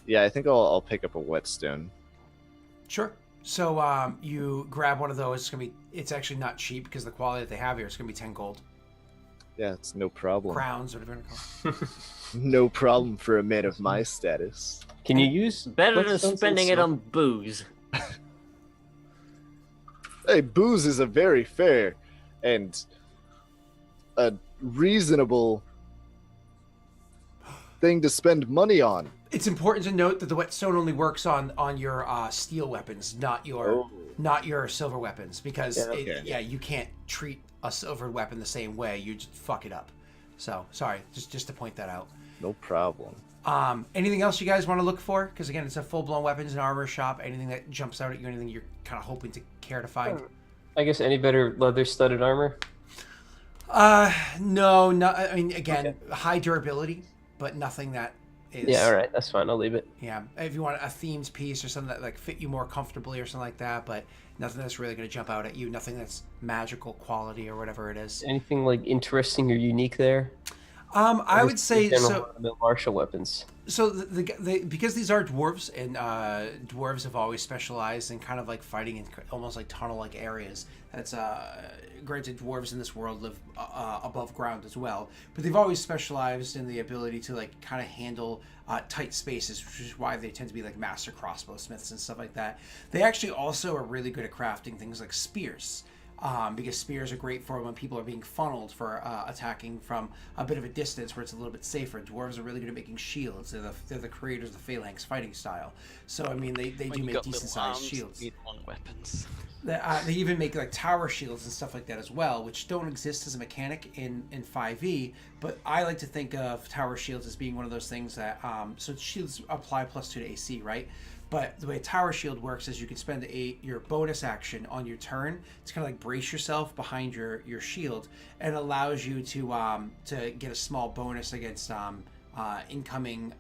yeah, I think I'll pick up a whetstone. Sure. So you grab one of those. It's actually not cheap because the quality that they have here is gonna be 10 gold. Yeah, it's no problem. Crowns, whatever you want to call it. No problem for a man of my status. Can you use better than spending it on booze? Hey, booze is a very fair and a reasonable thing to spend money on. It's important to note that the whetstone only works on your steel weapons, not your silver weapons, because you can't treat a silver weapon the same way. You just fuck it up. So sorry, just to point that out. No problem. Anything else you guys want to look for? Because again, it's a full-blown weapons and armor shop. Anything that jumps out at you? Anything you're kind of hoping to care to find? I guess any better leather-studded armor. No, no. I mean, again, high durability, but nothing that is. Yeah, all right, that's fine. I'll leave it. Yeah, if you want a themed piece or something that like fit you more comfortably or something like that, but nothing that's really going to jump out at you. Nothing that's magical quality or whatever it is. Anything like interesting or unique there? I would say General so. martial weapons. So because these are dwarves and dwarves have always specialized in kind of like fighting in almost like tunnel-like areas. That's granted, dwarves in this world live above ground as well, but they've always specialized in the ability to like kind of handle tight spaces, which is why they tend to be like master crossbow smiths and stuff like that. They actually also are really good at crafting things like spears. Because spears are great for when people are being funneled for attacking from a bit of a distance where it's a little bit safer. Dwarves are really good at making shields. They're the creators of the phalanx fighting style. So, I mean, they do make decent-sized shields. You want weapons. They even make like tower shields and stuff like that as well, which don't exist as a mechanic in 5e, but I like to think of tower shields as being one of those things that, so shields apply +2 to AC, right? But the way a tower shield works is you can spend your bonus action on your turn to kind of like brace yourself behind your shield, and it allows you to get a small bonus against incoming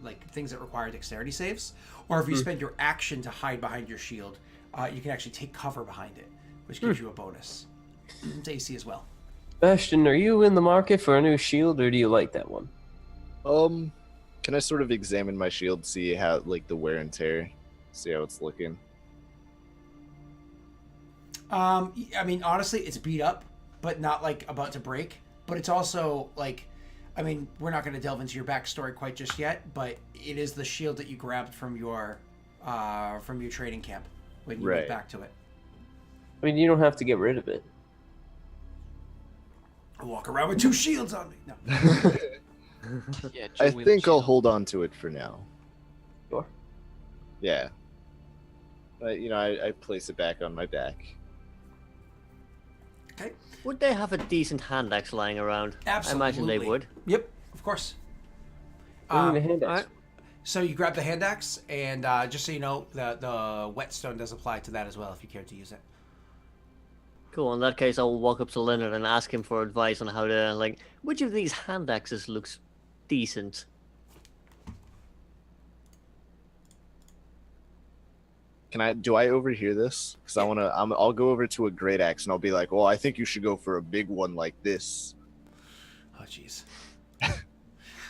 like things that require dexterity saves. Or if you spend your action to hide behind your shield, you can actually take cover behind it, which gives you a bonus. It's AC as well. Bastion, are you in the market for a new shield, or do you like that one? Can I sort of examine my shield, see how, like, the wear and tear, see how it's looking? I mean, honestly, it's beat up, but not, like, about to break. But it's also, like, I mean, we're not going to delve into your backstory quite just yet, but it is the shield that you grabbed from your trading camp when you went back to it. I mean, you don't have to get rid of it. I walk around with 2 shields on me. No. Yeah, I think I'll hold on to it for now. Sure. Yeah. I place it back on my back. Okay. Would they have a decent hand axe lying around? Absolutely. I imagine they would. Yep, of course. The hand axe. So you grab the hand axe, and just so you know, the whetstone does apply to that as well if you care to use it. Cool. In that case, I will walk up to Leonard and ask him for advice on how to, like, which of these hand axes looks decent. Do I overhear this? Because I'll go over to a great axe and I'll be like, well, I think you should go for a big one like this. Oh, jeez.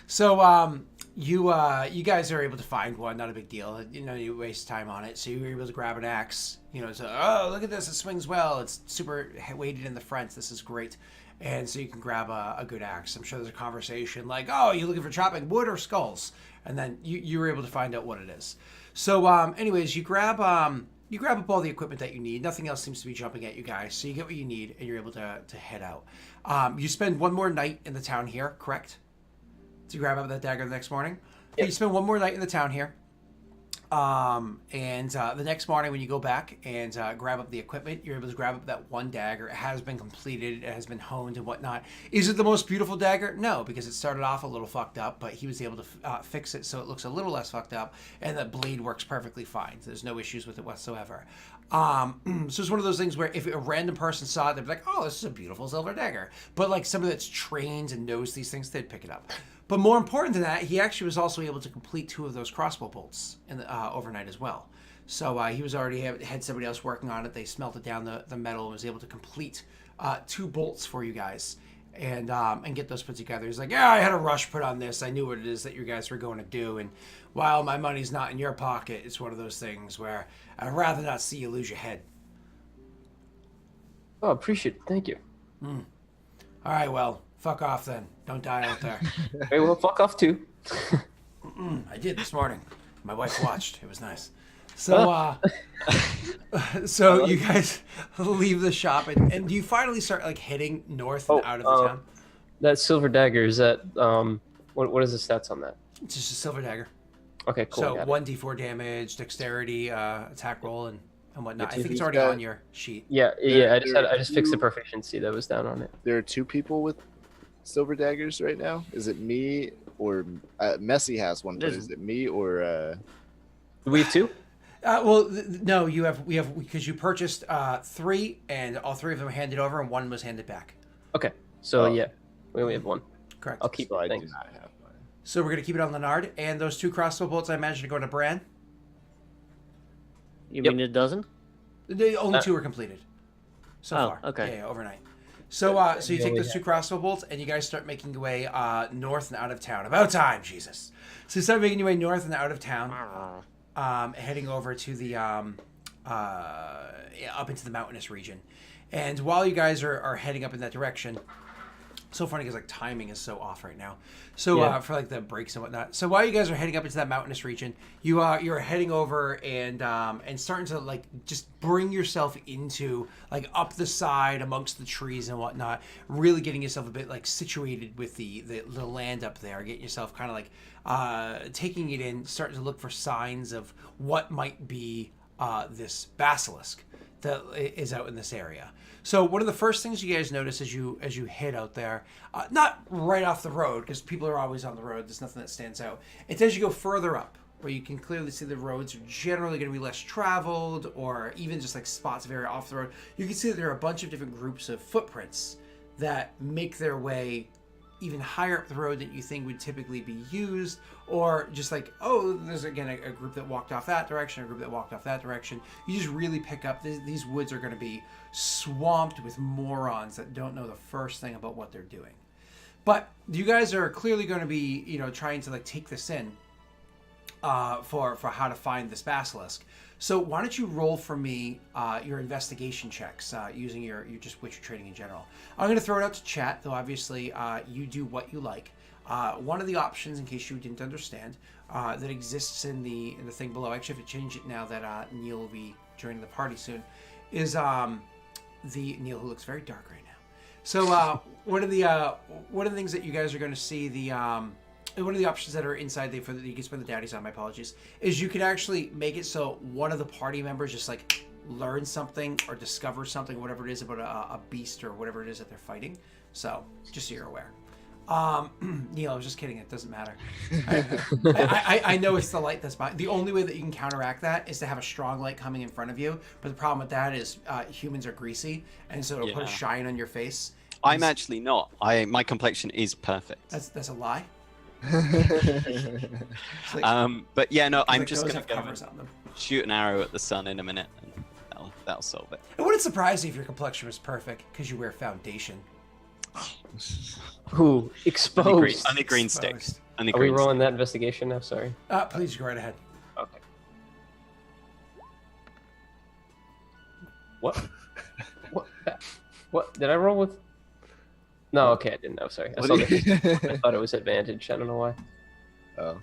So, you guys are able to find one, not a big deal. You waste time on it. So you were able to grab an axe. So, oh, look at this, it swings well. It's super weighted in the front. This is great. And so you can grab a good axe. I'm sure there's a conversation like, oh, you looking for chopping wood or skulls? And then you were able to find out what it is. So, anyways, you grab up all the equipment that you need. Nothing else seems to be jumping at you guys. So you get what you need, and you're able to head out. You spend one more night in the town here, correct? To grab up that dagger the next morning. Yep. Okay, you spend one more night in the town here. And the next morning when you go back and grab up the equipment, you're able to grab up that one dagger. It has been completed, it has been honed and whatnot. Is it the most beautiful dagger? No, because it started off a little fucked up, but he was able to fix it so it looks a little less fucked up, and the blade works perfectly fine. There's no issues with it whatsoever. So it's one of those things where if a random person saw it, they'd be like, oh, this is a beautiful silver dagger. But like somebody that's trained and knows these things, they'd pick it up. But more important than that, he actually was also able to complete 2 of those crossbow bolts in the, overnight as well. So he was already had somebody else working on it. They smelted down the metal and was able to complete 2 bolts for you guys and get those put together. He's like, yeah, I had a rush put on this. I knew what it is that you guys were going to do. And while my money's not in your pocket, it's one of those things where I'd rather not see you lose your head. Oh, appreciate it. Thank you. All right, well, fuck off then. Don't die out there. Hey, well, fuck off too. I did this morning. My wife watched. It was nice. So, so you guys leave the shop, and do you finally start like heading north and out of the town? That silver dagger, is that what is the stats on that? It's just a silver dagger. Okay, cool. So 1d4 damage, dexterity, attack roll, and whatnot. I think it's already on your sheet. Yeah. I just fixed the proficiency that was down on it. There are 2 people with silver daggers right now. Is it me or Messi has one? But is it me or? Do we have 2? No, we have because you purchased 3, and all 3 of them were handed over, and 1 was handed back. Okay, so Oh. yeah, we only have 1. Correct. I'll keep So I it. do Thanks. not have mine. So we're gonna keep it on Leonard, and those 2 crossbow bolts, I imagine, are going to Bran. You Yep. mean it doesn't? The only 2 were completed so Oh, far. okay. Yeah, overnight. So so you We take only those 2 crossbow bolts, and you guys start making your way north and out of town. About time, Jesus. So you start making your way north and out of town, heading over to the up into the mountainous region. And while you guys are heading up in that direction, so funny because like timing is so off right now. So Yeah. for like the breaks and whatnot. So while you guys are heading up into that mountainous region, you're heading over and starting to like just bring yourself into like up the side amongst the trees and whatnot. Really getting yourself a bit like situated with the land up there. Getting yourself kind of like taking it in, starting to look for signs of what might be this basilisk that is out in this area. So one of the first things you guys notice as you head out there, not right off the road because people are always on the road. There's nothing that stands out. It's as you go further up where you can clearly see the roads are generally going to be less traveled, or even just like spots of area off the road. You can see that there are a bunch of different groups of footprints that make their way even higher up the road that you think would typically be used, or just like, oh, there's again a group that walked off that direction, a group that walked off that direction. You just really pick up these woods are going to be swamped with morons that don't know the first thing about what they're doing. But you guys are clearly going to be, trying to like take this in for how to find this basilisk. So why don't you roll for me your investigation checks using your just Witcher trading in general. I'm going to throw it out to chat, though obviously you do what you like. One of the options, in case you didn't understand, that exists in the thing below, I actually have to change it now that Neil will be joining the party soon, is the Neil, who looks very dark right now. So one of the things that you guys are going to see, one of the options that are inside that you can spend the daddies on, my apologies, is you can actually make it so one of the party members just like learn something or discover something, whatever it is about a beast or whatever it is that they're fighting. So just so you're aware. Neil, I was just kidding. It doesn't matter. I know it's the light that's behind. The only way that you can counteract that is to have a strong light coming in front of you. But the problem with that is humans are greasy, and so it'll put a shine on your face. I'm actually not. My complexion is perfect. That's a lie. But yeah, no, I'm Like just those gonna have go covers and on them. shoot an arrow at the sun in a minute, and that'll solve it. It wouldn't surprise you if your complexion was perfect because you wear foundation. Ooh, exposed. Only green sticks. Exposed. Only Are we green rolling sticks. that investigation now? Sorry. Please go right ahead. Okay. What? What? Did I roll with? No, okay, I didn't know. Sorry. I thought it was advantage. I don't know why. Oh.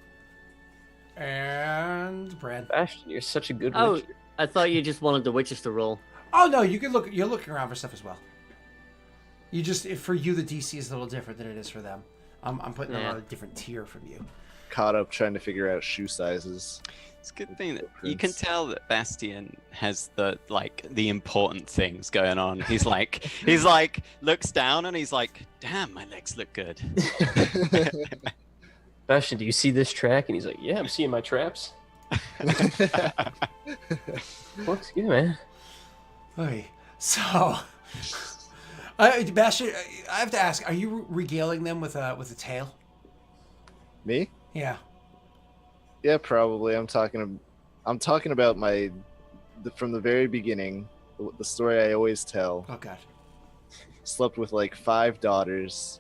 And Brad. Ashton, you're such a good Oh, witcher. I thought you just wanted the witches to roll. Oh no, you can look. You're looking around for stuff as well. You just for you the DC is a little different than it is for them. I'm putting them on a different tier from you. Caught up trying to figure out shoe sizes. It's a good thing that you can tell that Bastian has the important things going on. He's like looks down and he's like, damn, my legs look good. Ashton, do you see this track? And he's like, yeah, I'm seeing my traps. Looks good, man. Okay, so, Bastion, I have to ask: are you regaling them with a tale? Me? Yeah. Yeah, probably. I'm talking about from the very beginning, the story I always tell. Oh God. Slept with like 5 daughters,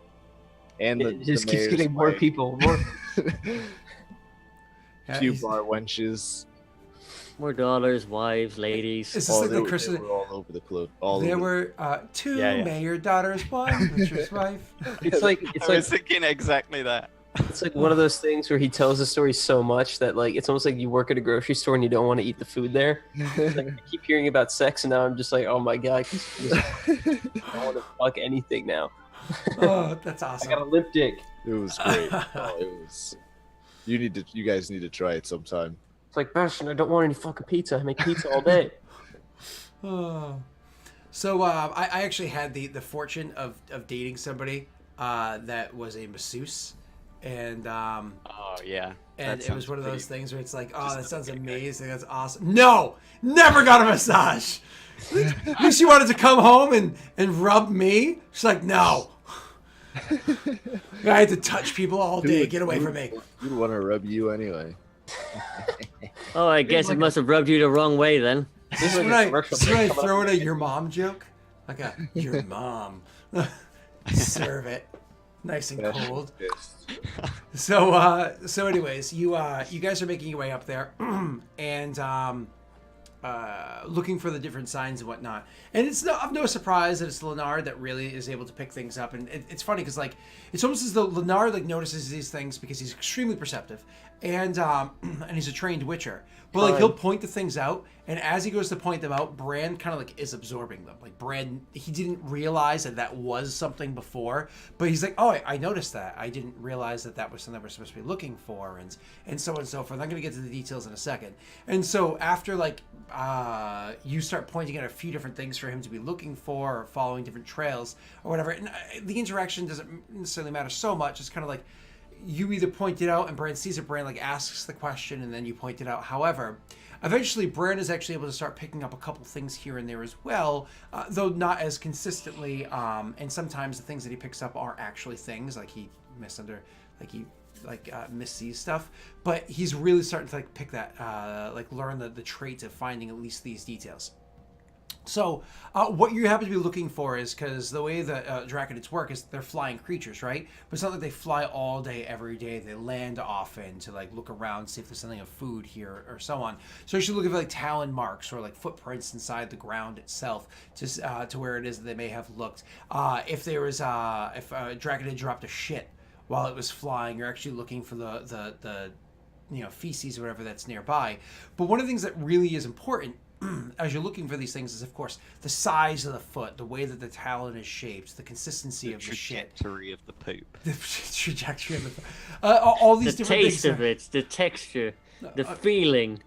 and It just the keeps mayor's getting more wife. people. More. Yeah, Few he's- bar wenches. More daughters, wives, ladies. Is this like they the were- Christmas? they were all over the clothes. There were 2 Yeah. mayor daughters, 1 butcher's wife. It's like I was thinking exactly that. it's like one of those things where he tells the story so much that like it's almost like you work at a grocery store and you don't want to eat the food there. Like, I keep hearing about sex and now I'm just like, oh my god, I don't want to fuck anything now. Oh, that's I awesome. got a lip dick. It was great. Oh, it was. You guys need to try it sometime. It's like, Bastion, I don't want any fucking pizza. I make pizza all day. Oh. So I actually had the fortune of dating somebody that was a masseuse, and Oh yeah. and That it was sounds one of those pretty- things where it's like, oh, just that sounds okay. amazing. That's awesome. No, never got a massage. At least she wanted to come home and rub me. She's like, no. I had to touch people all day. Get away from me. Who'd want to rub you anyway? Oh, I guess like it must have rubbed you the wrong way then. This is when I throw in a your mom joke. Like a your mom. Serve it. Nice and cold. So anyways, you guys are making your way up there and looking for the different signs and whatnot. And it's of no surprise that it's Leonard that really is able to pick things up. And it's funny because like it's almost as though Leonard like notices these things because he's extremely perceptive and he's a trained witcher. But like he'll point the things out, and as he goes to point them out, Bran kind of like is absorbing them. Like Bran, he didn't realize that was something before, but he's like, oh, I noticed that. I didn't realize that was something we're supposed to be looking for, and so on and so forth. I'm going to get to the details in a second. And so after like you start pointing out a few different things for him to be looking for, or following different trails or whatever, and the interaction doesn't necessarily matter so much. It's kind of like you either point it out and Bran sees it, Bran like asks the question and then you point it out. However, eventually Bran is actually able to start picking up a couple things here and there as well, though not as consistently, and sometimes the things that he picks up are actually things like he missees stuff, but he's really starting to like pick that learn the traits of finding at least these details. So what you happen to be looking for is, because the way that Draconids work is they're flying creatures, right? But it's not like they fly all day, every day. They land often to like look around, see if there's something of food here or so on. So you should look at like talon marks or like footprints inside the ground itself to where it is that they may have looked. If there was if a Draconid dropped a shit while it was flying, you're actually looking for the feces or whatever that's nearby. But one of the things that really is important as you're looking for these things is, of course, the size of the foot, the way that the talon is shaped, the consistency of the shit, trajectory of the poop, the trajectory of the all these The different taste things. of it, the texture, the feeling.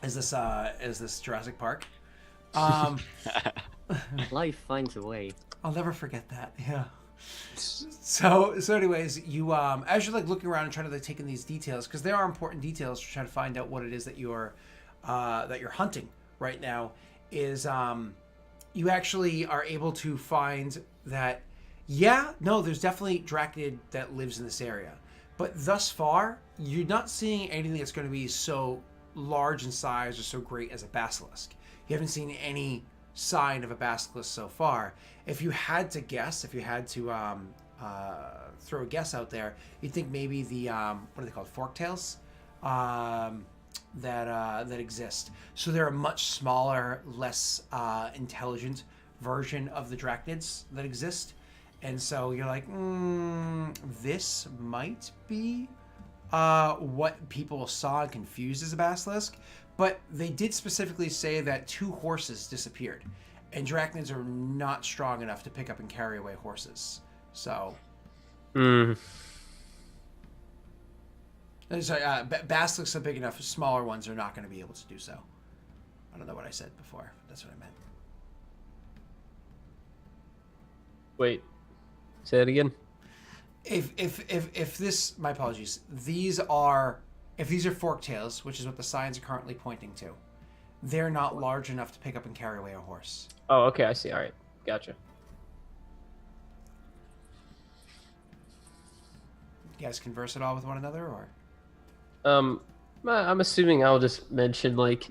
Is this Jurassic Park? Life finds a way. I'll never forget that. Yeah. So anyways, you as you're like looking around and trying to like take in these details, because they are important details to try to find out what it is that you're hunting right now, is you actually are able to find that there's definitely Draconid that lives in this area, but thus far you're not seeing anything that's going to be so large in size or so great as a basilisk. You haven't seen any sign of a basilisk so far. If you had to guess, if you had to throw a guess out there, you'd think maybe the what are they called, forktails, that exist. So they're a much smaller, less intelligent version of the Draconids that exist. And so you're like, this might be what people saw and confused as a basilisk. But they did specifically say that 2 horses disappeared. And Draconids are not strong enough to pick up and carry away horses. So... Sorry, basilisks are big enough. Smaller ones are not going to be able to do so. I don't know what I said before. That's what I meant. Wait, say it again. If this, my apologies. If these are forktails, which is what the signs are currently pointing to, they're not large enough to pick up and carry away a horse. Oh, okay, I see. All right, gotcha. You guys converse at all with one another, or? I'm assuming I'll just mention, like,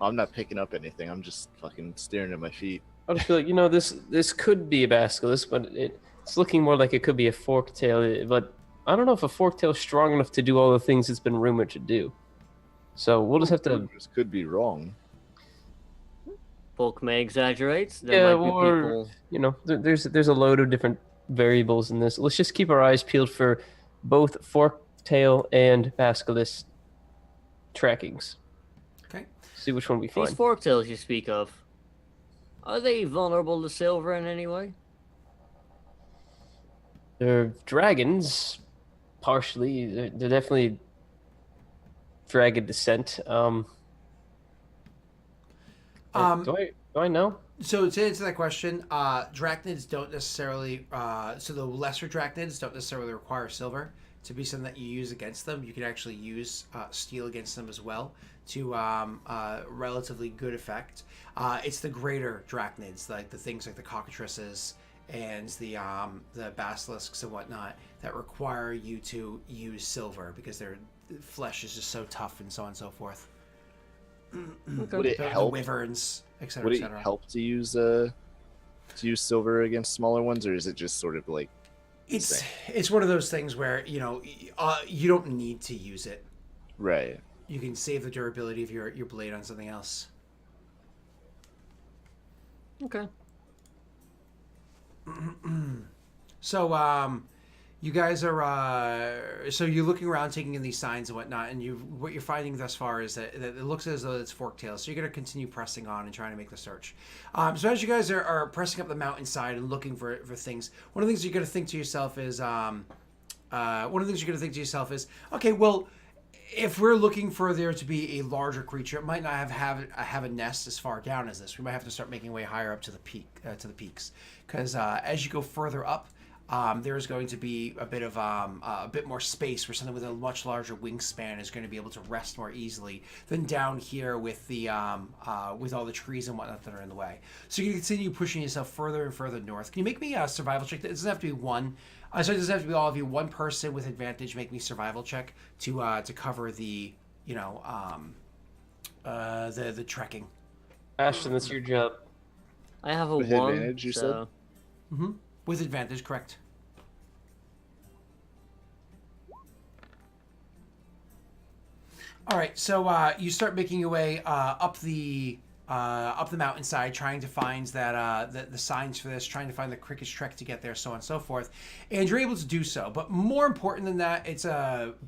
I'm not picking up anything. I'm just fucking staring at my feet. I'll just feel like, this could be a basilisk, but it's looking more like it could be a forktail. But I don't know if a forktail is strong enough to do all the things it's been rumored to do. So we'll just have to. This could be wrong. Folk may exaggerate. There might be people. There's a load of different variables in this. Let's just keep our eyes peeled for both forktail and basilisk trackings. Okay. See which one we find. These forktails you speak of, are they vulnerable to silver in any way? They're dragons, partially. They're definitely dragon descent. Do I know? So to answer that question, Draconids don't necessarily. So the lesser Draconids don't necessarily require silver to be something that you use against them. You can actually use steel against them as well to relatively good effect. It's the greater drachnids, like the things like the cockatrices and the basilisks and whatnot, that require you to use silver because their flesh is just so tough and so on and so forth. Would it The help? wyverns, etc., Would it etc. help to use silver against smaller ones, or is it just sort of like It's one of those things where you don't need to use it. right? You can save the durability of your blade on something else. Okay. So you guys are so you're looking around, taking in these signs and whatnot, and what you're finding thus far is that it looks as though it's forktails. So you're going to continue pressing on and trying to make the search. So as you guys are pressing up the mountainside and looking for things, one of the things you're going to think to yourself is okay, well, if we're looking for there to be a larger creature, it might not have a nest as far down as this. We might have to start making way higher up to the peaks, because as you go further up, there's going to be a bit more space where something with a much larger wingspan is going to be able to rest more easily than down here with the with all the trees and whatnot that are in the way. So you can continue pushing yourself further and further north. Can you make me a survival check? It doesn't have to be one. So it doesn't have to be all of you. One person with advantage, make me survival check to cover the the trekking. Ashton, that's your job. I have a With 1. advantage, you so... With advantage, correct. All right, so you start making your way up the mountainside, trying to find the signs for this, trying to find the quickest trek to get there, so on and so forth, and you're able to do so. But more important than that, it's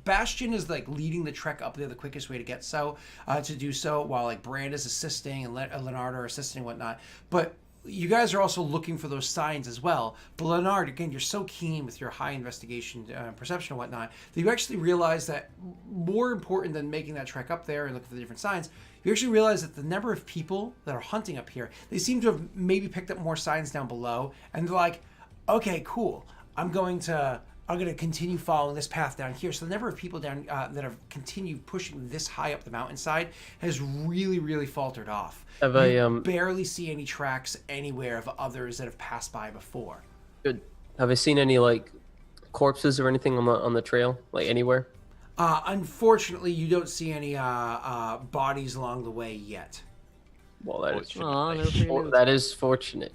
Bastion is like leading the trek up there the quickest way to get to do so, while like Brand is assisting and Leonard are assisting and whatnot. But you guys are also looking for those signs as well. But Leonard, again, you're so keen with your high investigation perception and whatnot that you actually realize that more important than making that trek up there and looking for the different signs, you actually realize that the number of people that are hunting up here, they seem to have maybe picked up more signs down below, and they're like, okay, cool, I'm going to continue following this path down here. So the number of people down that have continued pushing this high up the mountainside has really, really faltered off. You barely see any tracks anywhere of others that have passed by before. Good. Have I seen any like corpses or anything on the trail, like anywhere? Unfortunately, you don't see any bodies along the way yet. Well, that is Aw, no free loot. that is fortunate.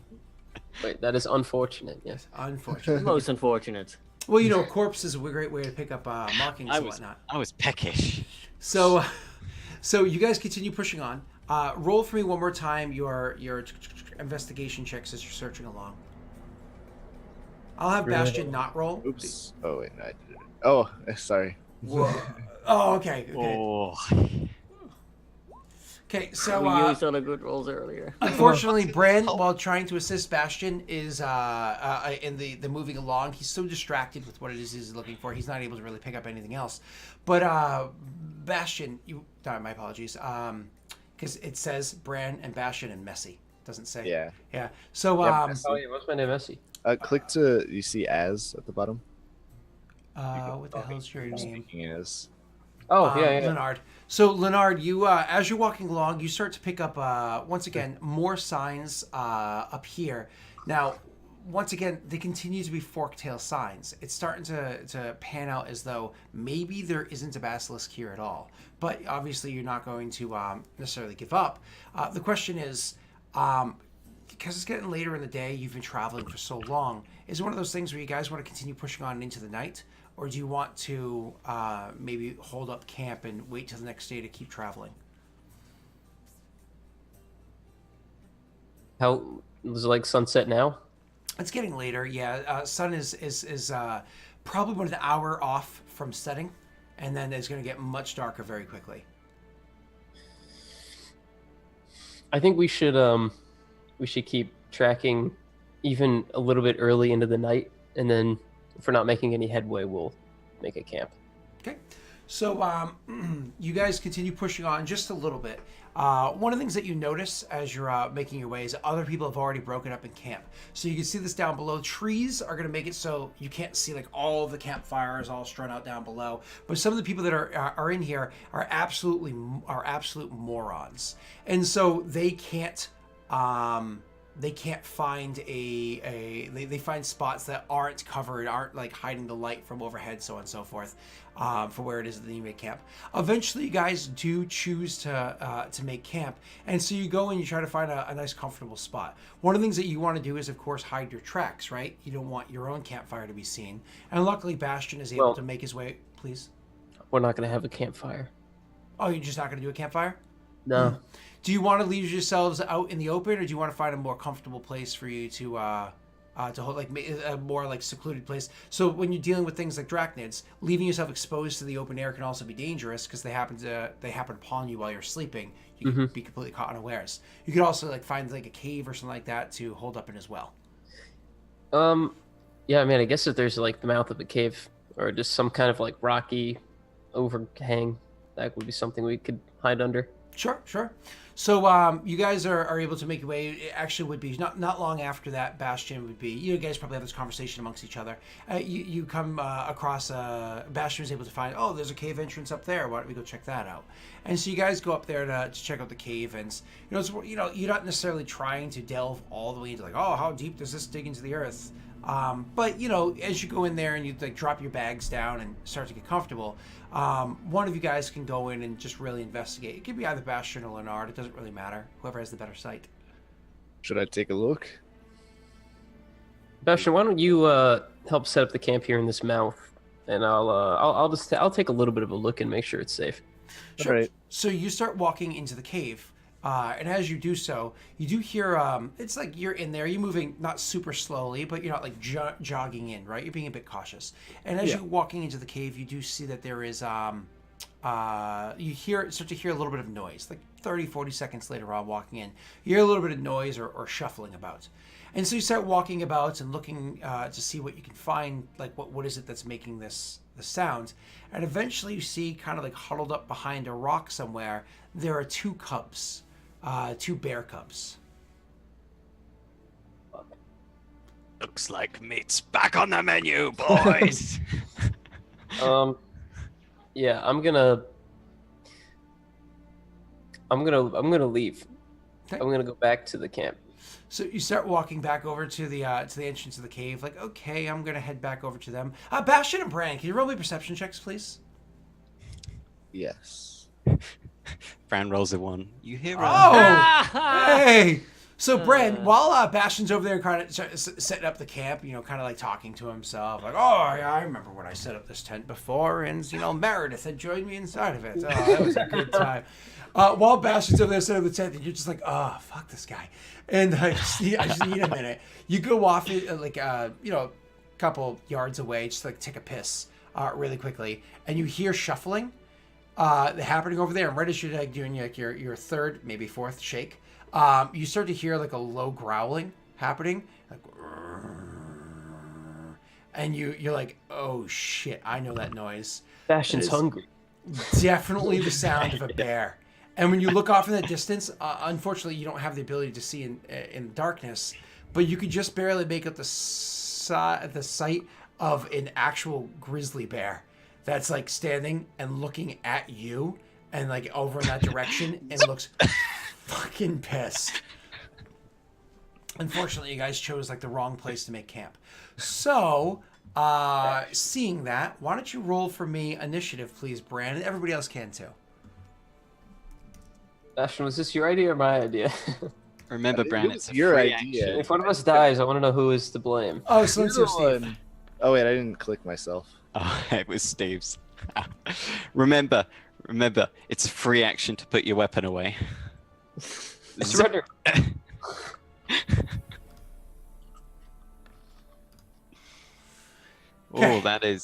Wait, that is unfortunate. Yes. Unfortunately. Most unfortunate. Well, corpse is a great way to pick up markings and whatnot. I was peckish. So you guys continue pushing on. Roll for me one more time your investigation checks as you're searching along. I'll have Bastion not roll. Oops. Oh wait, no, I did it. Oh, sorry. Whoa. Oh, okay. Oh, Okay, so We used all the good rolls earlier. unfortunately, Bran, while trying to assist Bastion, is in the moving along. He's so distracted with what it is he's looking for, he's not able to really pick up anything else. But Bastion, my apologies, because it says Bran and Bastion and Messy. It doesn't say. Yeah. So Oh yeah, what's my name, Messi? Click to you see as at the bottom. what the hell's your name? Speaking as. Oh yeah. Leonard. So Leonard, you as you're walking along, you start to pick up once again more signs up here. Now, once again, they continue to be fork-tail signs. It's starting to pan out as though maybe there isn't a basilisk here at all. But obviously, you're not going to necessarily give up. The question is, because it's getting later in the day, you've been traveling for so long. Is it one of those things where you guys want to continue pushing on into the night? Or do you want to maybe hold up camp and wait till the next day to keep traveling? How is it like sunset now? It's getting later, yeah. Sun is probably about an hour off from setting, and then it's going to get much darker very quickly. I think we should keep tracking even a little bit early into the night, and then if we're not making any headway, we'll make a camp. Okay. So you guys continue pushing on just a little bit. One of the things that you notice as you're making your way is that other people have already broken up in camp. So you can see this down below. Trees are going to make it so you can't see like all of the campfires all strewn out down below. But some of the people that are in here are absolute morons, and so they can't find they find spots that aren't covered, aren't like hiding the light from overhead, so on and so forth, for where it is that you make camp. Eventually, you guys do choose to make camp, and so you go and you try to find a nice, comfortable spot. One of the things that you want to do is, of course, hide your tracks, right? You don't want your own campfire to be seen. And luckily, Bastion is able to make his way. Please. We're not going to have a campfire. Oh, you're just not going to do a campfire? No. Do you want to leave yourselves out in the open, or do you want to find a more comfortable place for you to hold, like a more like secluded place? So when you're dealing with things like drachnids, leaving yourself exposed to the open air can also be dangerous because they happen upon you while you're sleeping. You can be completely caught unawares. You could also like find like a cave or something like that to hold up in as well. Yeah, I mean, I guess if there's like the mouth of a cave or just some kind of like rocky overhang, that would be something we could hide under. Sure. So you guys are able to make your way. It actually would be not long after that. Bastion would be. You guys probably have this conversation amongst each other. You come across. Bastion was able to find. Oh, there's a cave entrance up there. Why don't we go check that out? And so you guys go up there to check out the cave. And you're not necessarily trying to delve all the way into like, oh, how deep does this dig into the earth? But as you go in there and you like drop your bags down and start to get comfortable, one of you guys can go in and just really investigate. It could be either Bastion or Leonard. It doesn't really matter. Whoever has the better sight. Should I take a look? Bastion, why don't you help set up the camp here in this mouth, and I'll take a little bit of a look and make sure it's safe. Sure. Right. So you start walking into the cave, and as you do so, you do hear it's like you're in there. You're moving not super slowly, but you're not like jogging in, right? You're being a bit cautious. And as you're walking into the cave, you do see that there is start to hear a little bit of noise. Like 30-40 seconds later on walking in, you hear a little bit of noise or shuffling about. And so you start walking about and looking to see what you can find, like what is it that's making the sound. And eventually you see, kind of like huddled up behind a rock somewhere, there are two cubs. Two bear cubs. Looks like meat's back on the menu, boys. Yeah, I'm gonna leave. Okay. I'm gonna go back to the camp. So you start walking back over to the entrance of the cave. Like, okay, I'm gonna head back over to them. Bastion and Bran, can you roll me perception checks, please? Yes. Bran rolls a 1. You hear a... Oh, hey. So Bran, while Bastion's over there kind of setting up the camp, kind of like talking to himself, like, oh yeah, I remember when I set up this tent before, and Meredith had joined me inside of it. Oh, that was a good time. While Bastion's over there setting up the tent, and you're just like, oh, fuck this guy, and I just need a minute. You go off a couple yards away, just like take a piss really quickly, and you hear shuffling happening over there, and right as you're like doing like your third, maybe fourth shake. You start to hear like a low growling happening, like, and you're like, oh shit, I know that noise. Bastion's hungry. Definitely the sound of a bear. And when you look off in the distance, unfortunately, you don't have the ability to see in darkness, but you could just barely make out the sight of an actual grizzly bear that's like standing and looking at you and like over in that direction and looks fucking pissed. Unfortunately, you guys chose like the wrong place to make camp. So, seeing that, why don't you roll for me initiative, please, Bran, and everybody else can too. Bastion, was this your idea or my idea? Remember, Bran, it's your free idea. action. If one of us dies, I want to know who is to blame. Oh, so it's You're your the Steve. one. Oh wait, I didn't click myself. Oh, it was Steve's. Remember, it's a free action to put your weapon away. Surrender. Oh, that is...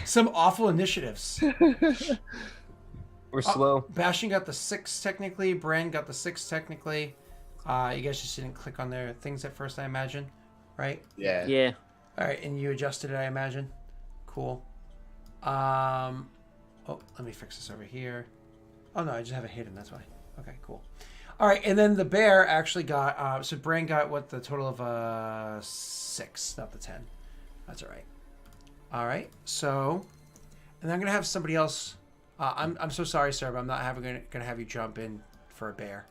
Some awful initiatives. We're slow. Bastion got the 6 technically. Bran got the 6 technically. You guys just didn't click on their things at first, I imagine, right? Yeah. Yeah. All right, and you adjusted it, I imagine. Cool. Oh, let me fix this over here. Oh no, I just have it hidden. That's why. Okay, cool. All right, and then the bear actually got. So Bran got what, the total of 6, not the 10. That's all right. All right, so, and I'm gonna have somebody else. I'm so sorry, sir, but I'm not gonna have you jump in for a bear.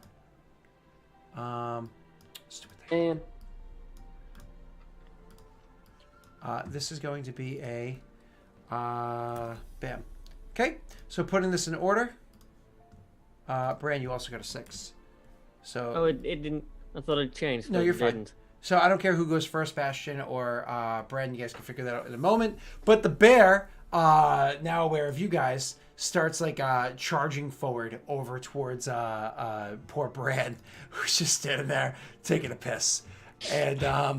Stupid thing. This is going to be a bam. Okay, so putting this in order. Bran, you also got a 6. So. Oh, it didn't. I thought it changed. No, but you're it fine. didn't. So I don't care who goes first, Bastion or Bran. You guys can figure that out in a moment. But the bear, now aware of you guys, starts like charging forward over towards poor Bran, who's just standing there taking a piss. And at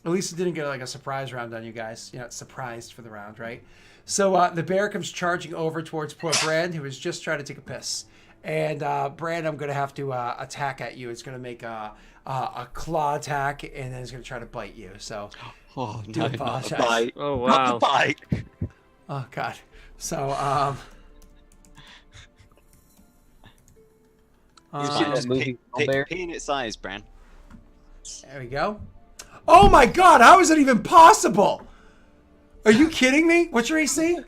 least it didn't get like a surprise round on you guys. You're not surprised for the round, right? So the bear comes charging over towards poor Bran, who was just trying to take a piss. And Bran, I'm going to have to attack at you. It's going to make a claw attack, and then it's going to try to bite you. So, Oh, do no, apologize. not a bite. Oh Not wow. a bite. Oh God. So, You see that Just movie, Bear? pee in its eyes, Bran. there we go. Oh my God! How is that even possible? Are you kidding me? What's your AC?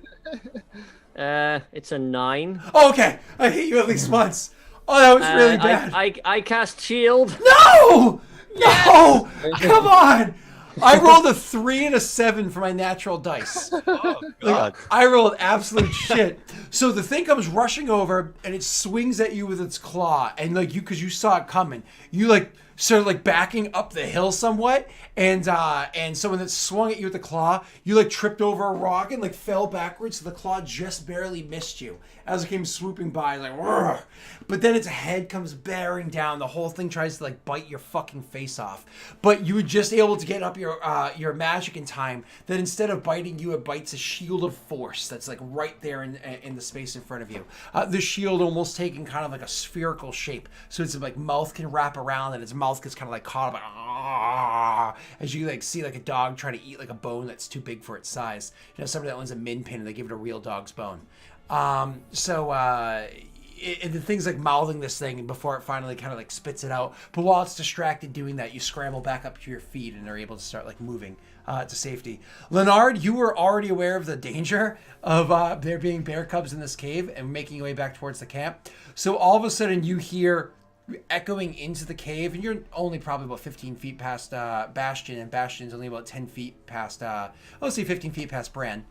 It's a 9. Oh, okay. I hit you at least once. Oh, that was really bad. I cast shield. No! No! Come on! I rolled a 3 and a 7 for my natural dice. Oh, God. I rolled absolute shit. So the thing comes rushing over and it swings at you with its claw, and like you, because you saw it coming, you like started like backing up the hill somewhat, and so when it swung at you with the claw, you like tripped over a rock and like fell backwards. So the claw just barely missed you as it came swooping by, like. Rrr. But then its head comes bearing down. The whole thing tries to like bite your fucking face off. But you were just able to get up your magic in time. That instead of biting you, it bites a shield of force that's like right there in the space in front of you. The shield almost taking kind of like a spherical shape, so its like mouth can wrap around, and its mouth gets kind of like caught up as you like see like a dog trying to eat like a bone that's too big for its size. You know, somebody that owns a min pin and they give it a real dog's bone. The thing's like mouthing this thing before it finally kind of like spits it out. But while it's distracted doing that, you scramble back up to your feet and are able to start like moving to safety. Leonard, you were already aware of the danger of there being bear cubs in this cave and making your way back towards the camp. So all of a sudden you hear echoing into the cave, and you're only probably about 15 feet past Bastion, and Bastion's only about 10 feet past, let's say 15 feet past Bran,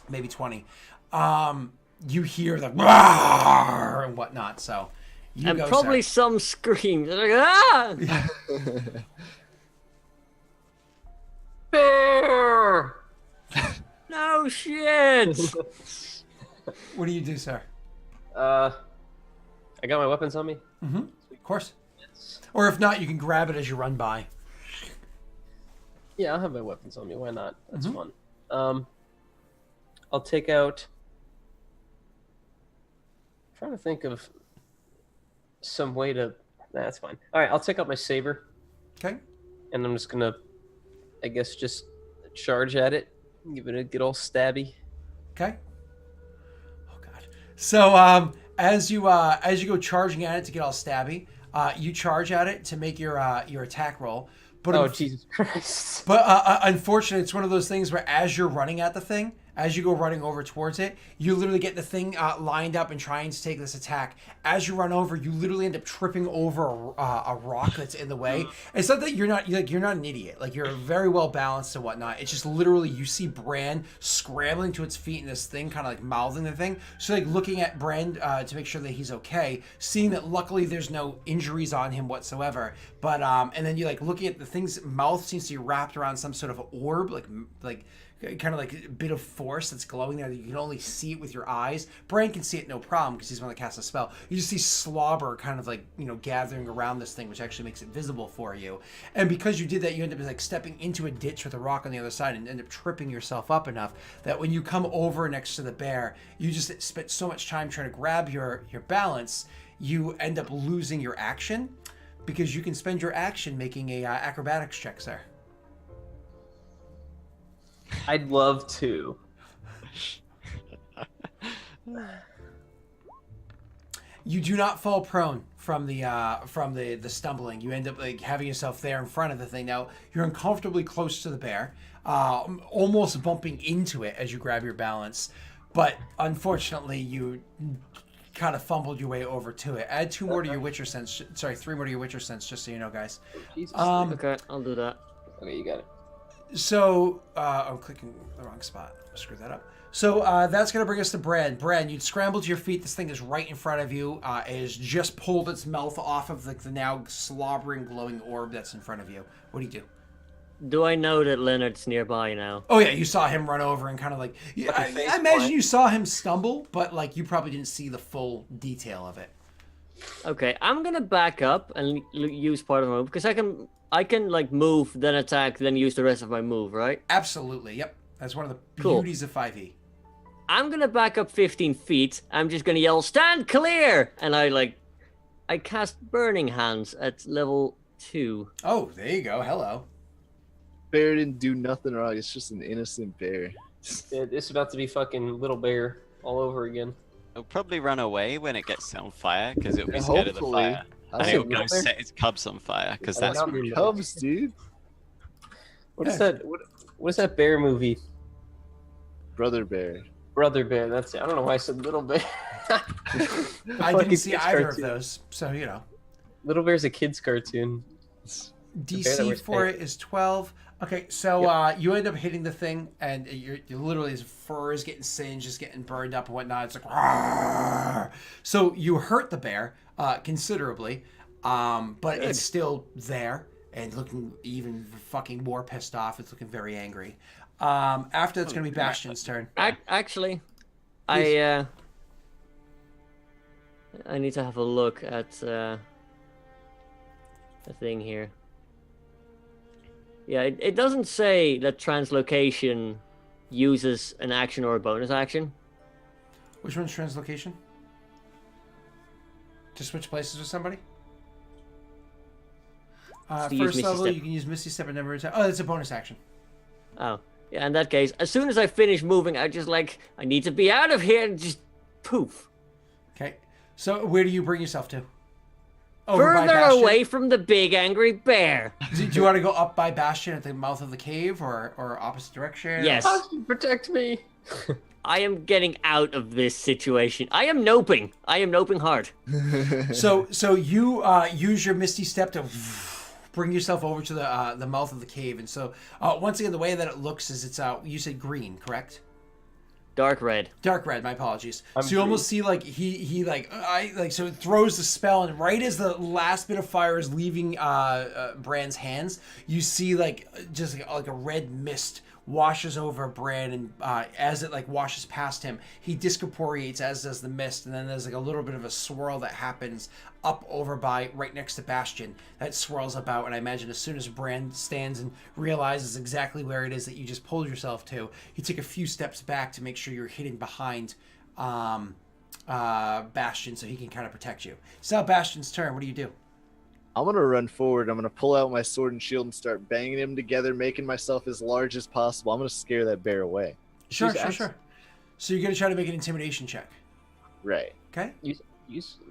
maybe 20. You hear the roar and whatnot, so you And go, probably sir. some screams. Like, ah! Bear! No shit! What do you do, sir? I got my weapons on me. Mm-hmm. Of course. Or if not, you can grab it as you run by. Yeah, I'll have my weapons on me. Why not? That's Mhm. fun. I'll take out. I'm trying to think of some way to. Nah, that's fine. All right, I'll take out my saber, Okay. and I'm just gonna, I guess, just charge at it, give it a good old stabby. Okay. Oh God. So as you go charging at it to get all stabby, you charge at it to make your attack roll. But Oh Jesus Christ! But unfortunately, it's one of those things where as you're running at the thing, as you go running over towards it, you literally get the thing lined up and trying to take this attack. As you run over, you literally end up tripping over a rock that's in the way. It's not that you're not an idiot. Like, you're very well balanced and whatnot. It's just literally you see Bran scrambling to its feet and this thing kind of like mouthing the thing. So like looking at Bran to make sure that he's okay, seeing that luckily there's no injuries on him whatsoever. But and then you like looking at the thing's mouth seems to be wrapped around some sort of orb, like kind of like a bit of force that's glowing there that you can only see it with your eyes. Bran can see it no problem because he's the one that casts a spell. You just see slobber kind of like, you know, gathering around this thing, which actually makes it visible for you. And because you did that, you end up like stepping into a ditch with a rock on the other side and end up tripping yourself up enough that when you come over next to the bear, you just spent so much time trying to grab your balance, you end up losing your action because you can spend your action making a acrobatics check, sir. I'd love to. You do not fall prone from the stumbling. You end up like having yourself there in front of the thing. Now you're uncomfortably close to the bear, almost bumping into it as you grab your balance. But unfortunately, you kind of fumbled your way over to it. Add 2 more to your Witcher sense. Sorry, 3 more to your Witcher sense, just so you know, guys. Jesus. Okay, I'll do that. Okay, you got it. So, I'm clicking the wrong spot. Screw that up. So that's going to bring us to Bran. Bran, you'd scramble to your feet. This thing is right in front of you. It has just pulled its mouth off of the now slobbering, glowing orb that's in front of you. What do you do? Do I know that Leonard's nearby now? Oh, yeah, you saw him run over and kind of like... I imagine you saw him stumble, but like you probably didn't see the full detail of it. Okay, I'm going to back up and use part of my move, because I can like move, then attack, then use the rest of my move, right? Absolutely, yep. That's one of the Cool. beauties of 5e. I'm gonna back up 15 feet. I'm just gonna yell, "Stand clear!" And I cast Burning Hands at level 2. Oh, there you go. Hello. Bear didn't do nothing wrong. It's just an innocent bear. It's about to be fucking little bear all over again. It'll probably run away when it gets set on fire because it'll be scared of the Hopefully. fire. I And said it'll go little bear? set its cubs on fire because that's not what really Cubs, dude. What is that? What is that bear movie? Brother bear. Brother Bear. That's it. I don't know why I said Little Bear. I Fucking didn't see kids' either cartoon. of those, so you know. Little Bear's a kid's cartoon. bear that DC wears for pants. it is 12. Okay, so you end up hitting the thing, and you're literally, his fur is getting singed, just getting burned up and whatnot. It's like, "Argh!" So you hurt the bear considerably, but it's still there and looking even fucking more pissed off. It's looking very angry. After that's going to be Bastion's turn. Actually, I need to have a look at the thing here. Yeah, it doesn't say that translocation uses an action or a bonus action. Which one's translocation? To switch places with somebody? To use First Misty level, Step. you can use Misty Step and never attack. Oh, that's a bonus action. Oh, yeah. In that case, as soon as I finish moving, I need to be out of here, and just poof. Okay. So where do you bring yourself to? Over by Further Bastion? away from the big angry bear. Do you want to go up by Bastion at the mouth of the cave, or opposite direction? Yes. Protect me. I am getting out of this situation. I am noping. I am noping hard. So you use your Misty Step to bring yourself over to the mouth of the cave, and so once again, the way that it looks is it's you said green, correct? Dark red. Dark red, my apologies. I'm So you almost see like he so it throws the spell, and right as the last bit of fire is leaving Bran's hands, you see just like a red mist washes over Bran, and as it washes past him, he discorporeates, as does the mist, and then there's a little bit of a swirl that happens up over by right next to Bastion that swirls about, and I imagine as soon as Bran stands and realizes exactly where it is that you just pulled yourself to, you take a few steps back to make sure you're hidden behind Bastion so he can kind of protect you. It's now Bastion's turn. What do you do? I'm gonna run forward. I'm gonna pull out my sword and shield and start banging them together, making myself as large as possible. I'm gonna scare that bear away. Sure. axe. So you're going to try to make an intimidation check. Right. Okay?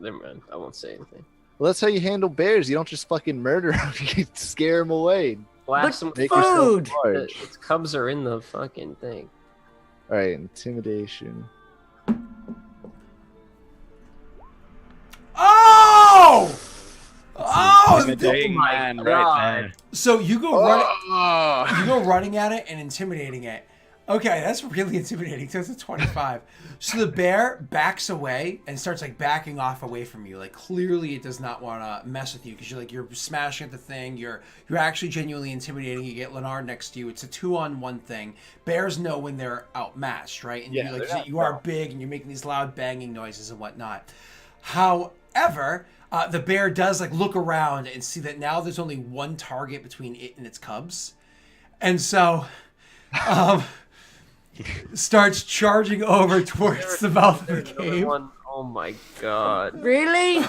Never mind. I won't say anything. Well, that's how you handle bears. You don't just fucking murder them. You scare them away. Blast them. Make Food! yourself large. Its cubs are in the fucking thing. All right, intimidation. Oh! Oh! Intimidating man right there. So you go running. Oh! You go running at it and intimidating it. Okay, that's really intimidating. So it's a 25. So the bear backs away and starts backing off away from you. Clearly it does not want to mess with you because you're smashing at the thing. You're actually genuinely intimidating. You get Leonard next to you. It's a 2-on-1 thing. Bears know when they're outmatched, right? And Yeah, you are big and you're making these loud banging noises and whatnot. However, the bear does look around and see that now there's only one target between it and its cubs, and so starts charging over towards the mouth of the cave. Oh my god. Really?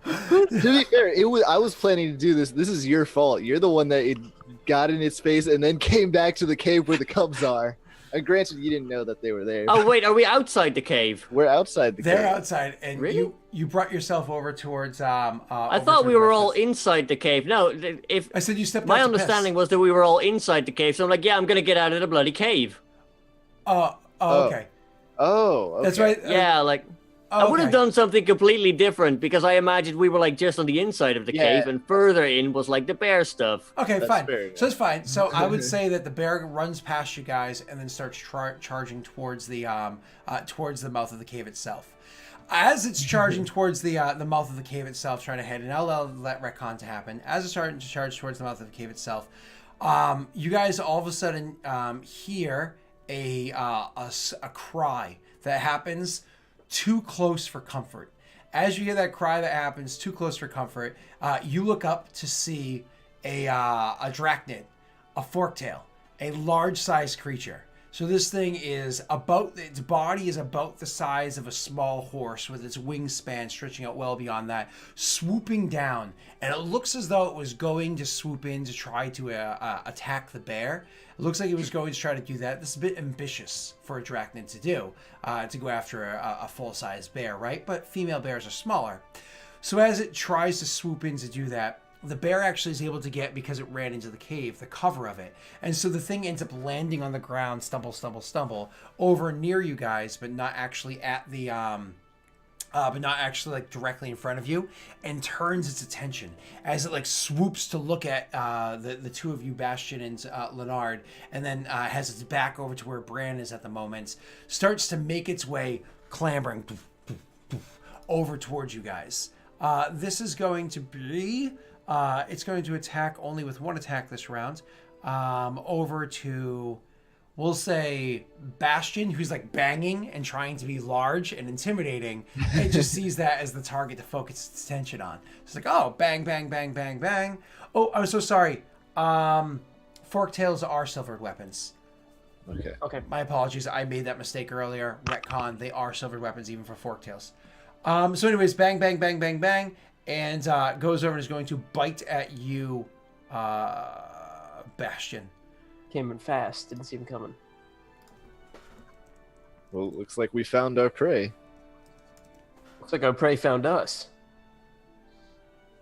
To be fair, I was planning to do this. This is your fault. You're the one that it got in its face and then came back to the cave where the cubs are. Granted, you didn't know that they were there. Oh wait, are we outside the cave? We're outside the They're cave. outside, and Really? you brought yourself over towards. I thought we were all inside the cave. No, if I said you stepped. my out to piss. understanding was that we were all inside the cave, so I'm like, yeah, I'm gonna get out of the bloody cave. Oh, okay. Oh, okay. That's right. Yeah, like I would have done something completely different because I imagined we were like just on the inside of the cave, and further in was like the bear stuff. Okay, That's fine. fair, So it's fine. So I would say that the bear runs past you guys and then starts charging towards the mouth of the cave itself. As it's charging towards the mouth of the cave itself, trying to head, and I'll let retcon to happen. As it's starting to charge towards the mouth of the cave itself, you guys all of a sudden hear a cry that happens too close for comfort. As you hear that cry that happens too close for comfort, you look up to see a drachnid, a forktail, a large-sized creature. So this thing is its body is about the size of a small horse with its wingspan stretching out well beyond that, swooping down. And it looks as though it was going to swoop in to try to attack the bear. It looks like it was going to try to do that. This is a bit ambitious for a drachnid to do, to go after a full-size bear, right? But female bears are smaller. So as it tries to swoop in to do that, the bear actually is able to get, because it ran into the cave, the cover of it. And so the thing ends up landing on the ground, stumble, over near you guys, but not actually at the, but not actually like directly in front of you, and turns its attention as it like swoops to look at the two of you, Bastion and Leonard, and then has its back over to where Bran is at the moment, starts to make its way, clambering over towards you guys. This is going to be... it's going to attack only with one attack this round. Over to, we'll say, Bastion, who's like banging and trying to be large and intimidating. It just sees that as the target to focus its attention on. It's like, oh, bang, bang, bang, bang, bang. Oh, I'm so sorry. Forktails are silvered weapons. Okay. My apologies. I made that mistake earlier. Retcon, they are silvered weapons even for forktails. So anyways, bang, bang, bang, bang, bang. And goes over and is going to bite at you, Bastion. Came in fast. Didn't see him coming. Well, it looks like we found our prey. Looks like our prey found us.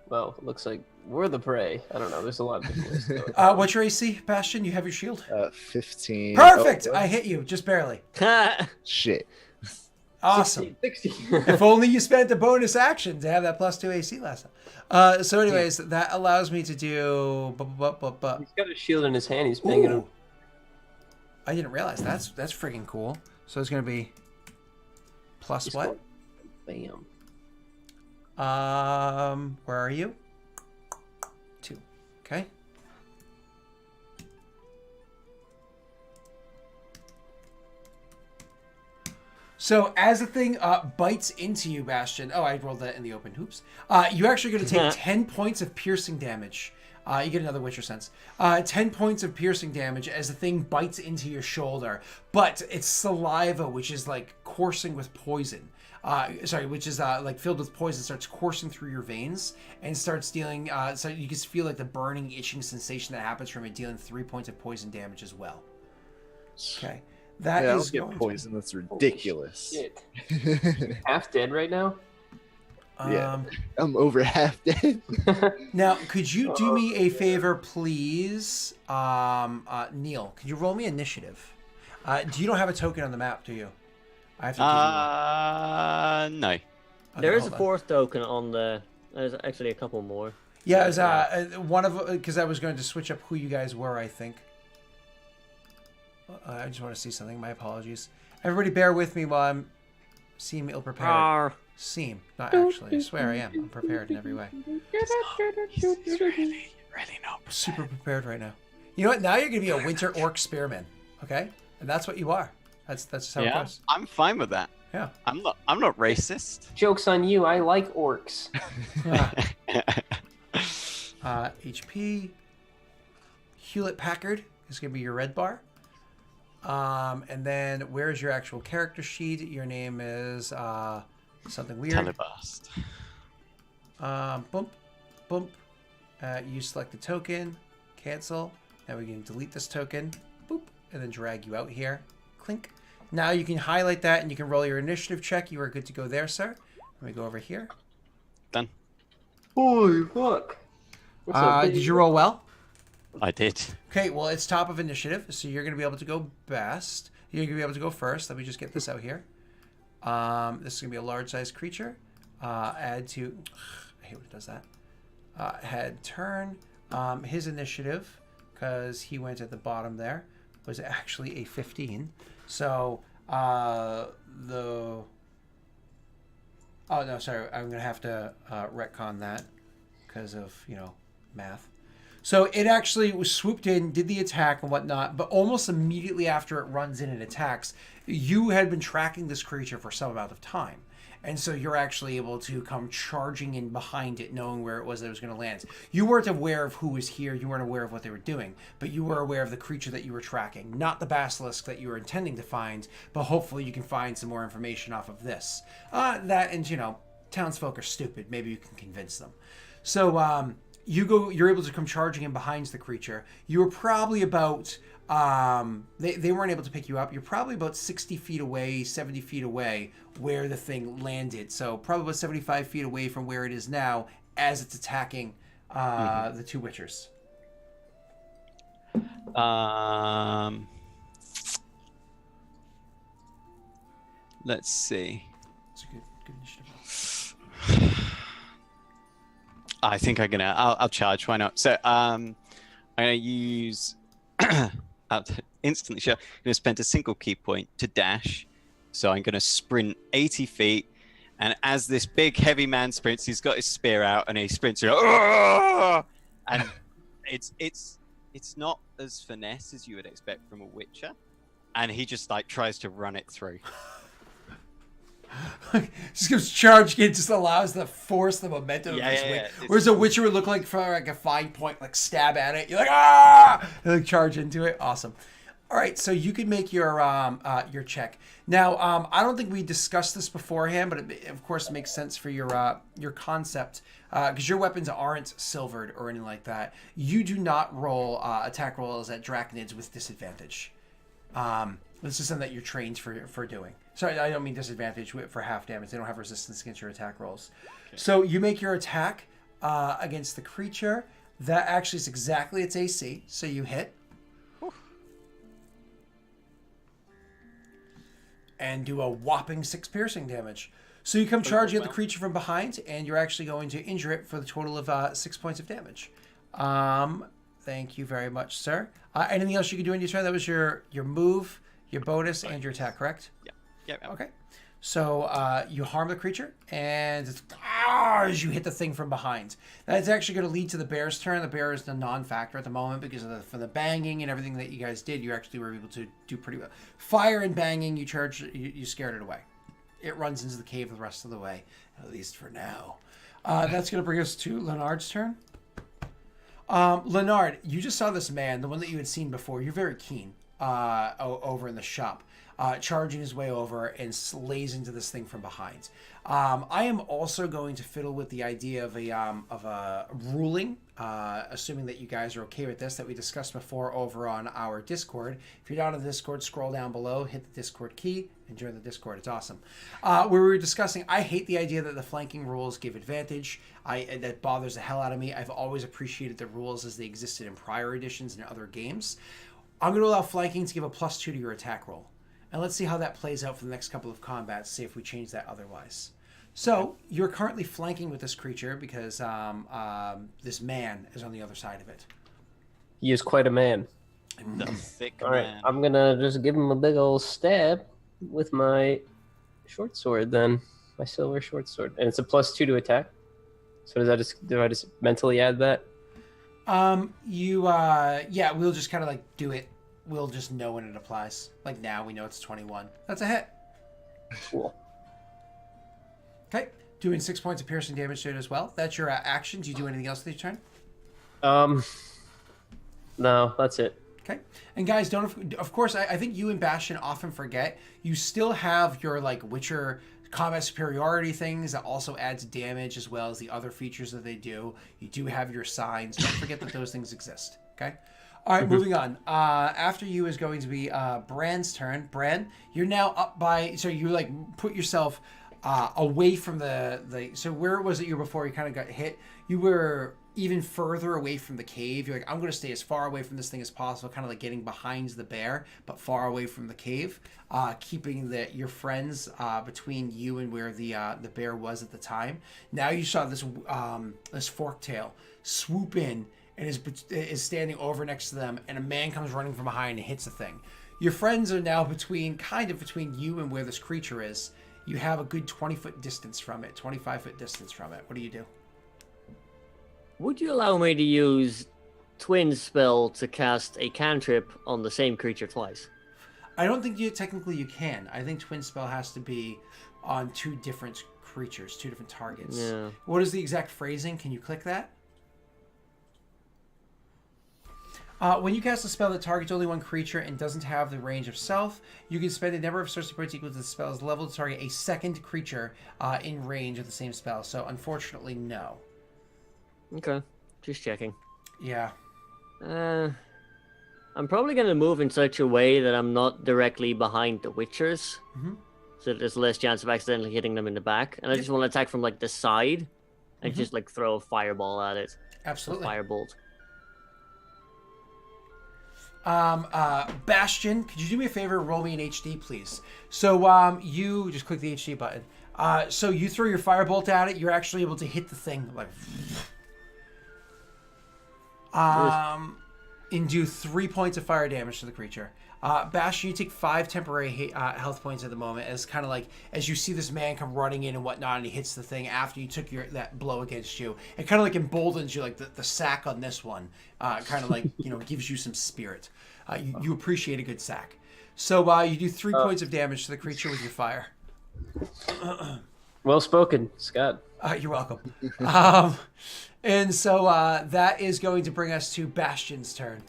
Well, it looks like we're the prey. I don't know. There's a lot of different ways to go. What's your AC, Bastion? You have your shield? 15. Perfect! Oh, I hit you, just barely. shit. Awesome. 60. If only you spent a bonus action to have that +2 AC last time. So anyways, that allows me to do... He's got a shield in his hand. He's banging him. I didn't realize. That's freaking cool. So it's going to be plus He's what? Bam. Where are you? 2. Okay. So as the thing bites into you, Bastion... Oh, I rolled that in the open. Oops. You're actually going to take 10 points of piercing damage. You get another Witcher sense. 10 points of piercing damage as the thing bites into your shoulder. But it's saliva, which is like coursing with poison. Which is like filled with poison, starts coursing through your veins and starts dealing... so you can feel like the burning, itching sensation that happens from it, dealing 3 points of poison damage as well. Okay. That I is don't get poison. That's ridiculous. Shit. Half dead right now? Yeah. I'm over half dead. Now, could you do me a favor, please? Neil, could you roll me initiative? You don't have a token on the map, do you? I have to give you one. No. Okay, There is a hold on. 4th token on the... There's actually a couple more. Yeah, it was one of... Because I was going to switch up who you guys were, I think. I just want to see something. My apologies. Everybody bear with me while I'm seem ill-prepared. Arr. Seem. Not actually. I swear I am. I'm prepared in every way. He's really not prepared. Super prepared right now. You know what? Now you're going to be a winter orc spearman. Okay? And that's what you are. That's just how it Yeah, goes. I'm fine with that. Yeah. I'm not racist. Joke's on you. I like orcs. HP. Hewlett Packard is going to be your red bar. And then where's your actual character sheet? Your name is something weird. Telebast. Bump. You select the token. Cancel. Now we can delete this token. Boop. And then drag you out here. Clink. Now you can highlight that and you can roll your initiative check. You are good to go there, sir. Let me go over here. Done. Holy fuck. Did you roll well? I did. Okay, well, it's top of initiative, so you're going to be able to go best. You're going to be able to go first. Let me just get this out here. This is going to be a large-sized creature. Add to... I hate when it does that. Head turn. His initiative, because he went at the bottom there, was actually a 15. So, Oh, no, sorry. I'm going to have to retcon that because of, math. So it actually was swooped in, did the attack and whatnot, but almost immediately after it runs in and attacks, you had been tracking this creature for some amount of time. And so you're actually able to come charging in behind it, knowing where it was that it was going to land. You weren't aware of who was here. You weren't aware of what they were doing. But you were aware of the creature that you were tracking. Not the basilisk that you were intending to find, but hopefully you can find some more information off of this. That and, townsfolk are stupid. Maybe you can convince them. So you're able to come charging in behind the creature. You were probably about... they weren't able to pick you up. You're probably about 60 feet away, 70 feet away where the thing landed. So probably about 75 feet away from where it is now as it's attacking the two witchers. Let's see. It's a good initiative. I think I'll charge. Why not? So I'm gonna use I'll instantly show. I'm gonna spend a single key point to dash. So I'm gonna sprint 80 feet, and as this big heavy man sprints, he's got his spear out and he sprints and it's not as finesse as you would expect from a witcher, and he just tries to run it through. Just goes charging it, just allows the force, the momentum of his weight. Whereas a witcher would look like for a fine point, stab at it. You're and charge into it. Awesome. All right, so you can make your check. Now, I don't think we discussed this beforehand, but it, of course, makes sense for your concept because your weapons aren't silvered or anything like that. You do not roll attack rolls at draconids with disadvantage. This is something that you're trained for doing. Sorry, I don't mean disadvantage for half damage. They don't have resistance against your attack rolls. Okay. So you make your attack against the creature. That actually is exactly its AC. So you hit. Whew. And do a whopping 6 piercing damage. So you come charging at the creature from behind, and you're actually going to injure it for the total of 6 points of damage. Thank you very much, sir. Anything else you can do in your turn? That was your move, your bonus, and your attack, correct? Yeah. Yep. Okay. So you harm the creature, and it's, as you hit the thing from behind. That's actually going to lead to the bear's turn. The bear is the non-factor at the moment because for the banging and everything that you guys did, you actually were able to do pretty well. Fire and banging, you scared it away. It runs into the cave the rest of the way, at least for now. That's going to bring us to Leonard's turn. Leonard, you just saw this man, the one that you had seen before. You're very keen over in the shop. Charging his way over and slays into this thing from behind. I am also going to fiddle with the idea of a ruling, assuming that you guys are okay with this, that we discussed before over on our Discord. If you're not on the Discord, scroll down below, hit the Discord key, and join the Discord. It's awesome. Where we were discussing, I hate the idea that the flanking rules give advantage. That bothers the hell out of me. I've always appreciated the rules as they existed in prior editions and other games. I'm going to allow flanking to give a +2 to your attack roll. And let's see how that plays out for the next couple of combats, see if we change that otherwise. So, you're currently flanking with this creature because this man is on the other side of it. He is quite a man. The thick All right, man. I'm going to just give him a big old stab with my short sword then. My silver short sword. And it's a +2 to attack. So do I just mentally add that? Yeah, we'll just kind of do it. We'll just know when it applies. Now we know it's 21. That's a hit. Cool. Okay. Doing 6 points of piercing damage to it as well. That's your action. Do you do anything else with your turn? No, that's it. Okay. And guys, of course, I think you and Bastion often forget, you still have your Witcher combat superiority things that also adds damage as well as the other features that they do. You do have your signs. Don't forget that those things exist. Okay. All right, moving on. After you is going to be Bran's turn. Bran, you're now up by. So you like put yourself away from the. So where was it you were before you kind of got hit? You were even further away from the cave. You're like, I'm going to stay as far away from this thing as possible, kind of like getting behind the bear, but far away from the cave, keeping your friends between you and where the bear was at the time. Now you saw this this forktail swoop in and is standing over next to them, and a man comes running from behind and hits the thing. Your friends are now between you and where this creature is. You have a good 20-foot distance from it, 25-foot distance from it. What do you do? Would you allow me to use Twin Spell to cast a cantrip on the same creature twice? I don't think you can. I think Twin Spell has to be on two different creatures, two different targets. Yeah. What is the exact phrasing? Can you click that? When you cast a spell that targets only one creature and doesn't have the range of self, you can spend a number of sorcery points equal to the spell's level to target a second creature in range of the same spell. So, unfortunately, no. Okay, just checking. Yeah. I'm probably going to move in such a way that I'm not directly behind the Witchers, so that there's less chance of accidentally hitting them in the back. And I just want to attack from like the side and just like throw a fireball at it. Absolutely. A firebolt. Bastion, could you do me a favor? Roll me an HD, please. So, you just click the HD button. So you throw your firebolt at it. You're actually able to hit the thing like, and do 3 points of fire damage to the creature. Bastion, you take 5 temporary health points at the moment, as kind of like as you see this man come running in and whatnot, and he hits the thing after you took that blow against you. It kind of like emboldens you, like the sack on this one, kind of like gives you some spirit. You appreciate a good sack. So you do 3 points of damage to the creature with your fire. Well spoken, Scott. You're welcome. And so that is going to bring us to Bastion's turn.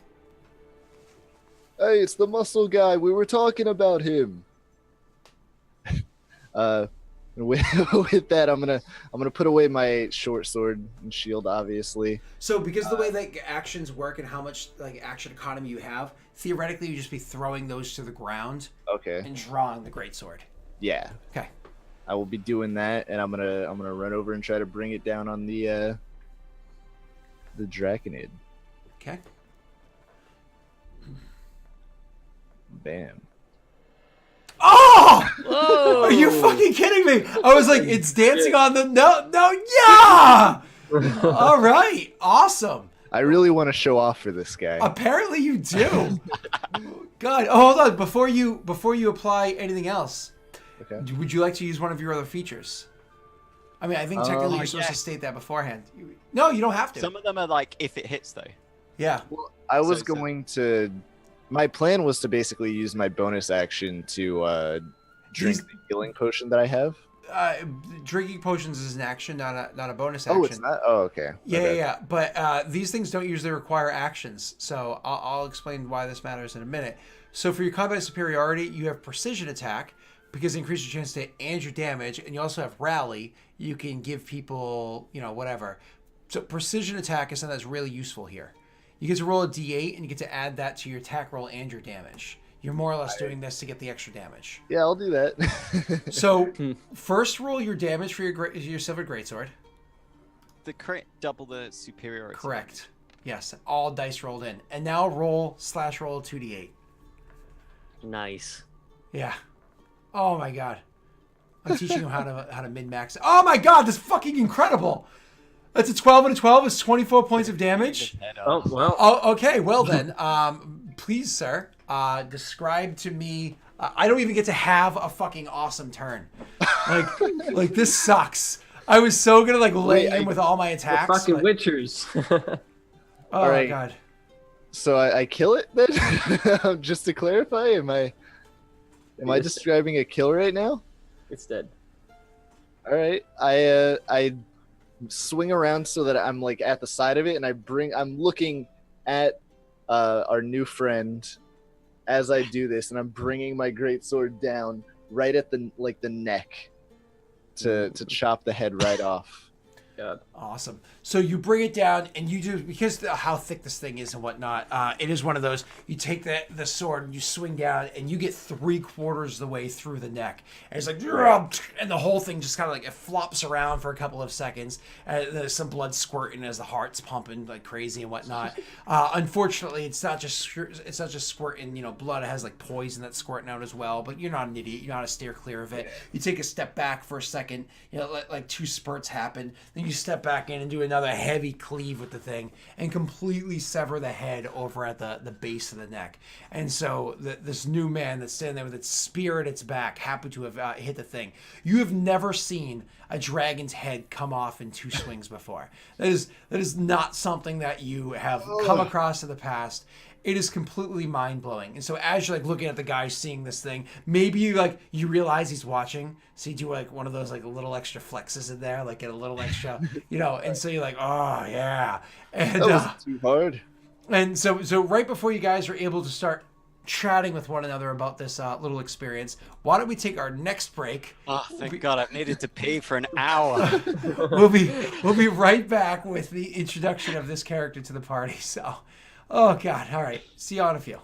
Hey, it's the muscle guy. We were talking about him. With that, I'm gonna put away my short sword and shield, obviously. So because the way that actions work and how much like action economy you have, theoretically you just be throwing those to the ground. Okay. And drawing the greatsword. Yeah. Okay. I will be doing that, and I'm gonna run over and try to bring it down on the Draconid. Okay. Bam. Oh! Whoa! Are you fucking kidding me? I was like, it's dancing on the yeah! All right, awesome. I really want to show off for this guy. Apparently you do. God, hold on. Before you apply anything else, Okay. would you like to use one of your other features? I mean, I think technically you're supposed to state that beforehand. No, you don't have to. Some of them are like if it hits though. Yeah. Well, I was So- going to. My plan was to basically use my bonus action to drink These- the healing potion that I have. Drinking potions is an action, not a bonus Oh, action. it's not. Oh, okay. Yeah. But these things don't usually require actions, so I'll explain why this matters in a minute. So for your combat superiority, you have precision attack because it increases your chance to hit and your damage, and you also have rally. You can give people, whatever. So precision attack is something that's really useful here. You get to roll a d8, and you get to add that to your attack roll and your damage. You're more or less doing this to get the extra damage. Yeah, I'll do that. So first roll your damage for your silver greatsword. The crit double the superiority. Correct. Yes, all dice rolled in. And now roll a 2d8. Nice. Yeah. Oh my god. I'm teaching him how to min-max. Oh my god, this is fucking incredible. That's a 12 and a 12. It's 24 points of damage. Oh well. Oh, okay. Well then, please, sir, describe to me. I don't even get to have a fucking awesome turn. Like this sucks. I was so gonna lay in with all my attacks. Fucking but... Witchers. Oh All my right. god. So I kill it then? Just to clarify, am I describing a kill right now? It's dead. All right. I swing around so that I'm at the side of it, and I'm looking at our new friend as I do this, and I'm bringing my greatsword down right at the neck to chop the head right off. God. Awesome. So you bring it down, and you do, because how thick this thing is and whatnot. It is one of those. You take the sword and you swing down, and you get 3/4 of the way through the neck, and it's like, and the whole thing just kind of like it flops around for a couple of seconds. There's some blood squirting as the heart's pumping like crazy and whatnot. Unfortunately, it's not just squirting, blood. It has like poison that's squirting out as well. But you're not an idiot. You know how to steer clear of it. You take a step back for a second. Like 2 spurts happen. Then you step back in and do another heavy cleave with the thing and completely sever the head over at the base of the neck. And so this new man that's standing there with its spear at its back, happy to have hit the thing. You have never seen a dragon's head come off in 2 swings before. That is not something that you have come across in the past. It is completely mind-blowing. And so as you're like looking at the guy seeing this thing, maybe you realize he's watching, so you do like one of those like little extra flexes in there, like get a little extra, and so you're like, oh yeah. And That wasn't too hard. and so right before you guys are able to start chatting with one another about this little experience, why don't we take our next break? Oh, thank God! I've needed to pee for an hour. We'll be right back with the introduction of this character to the party. So, oh God! All right, see you all in a few.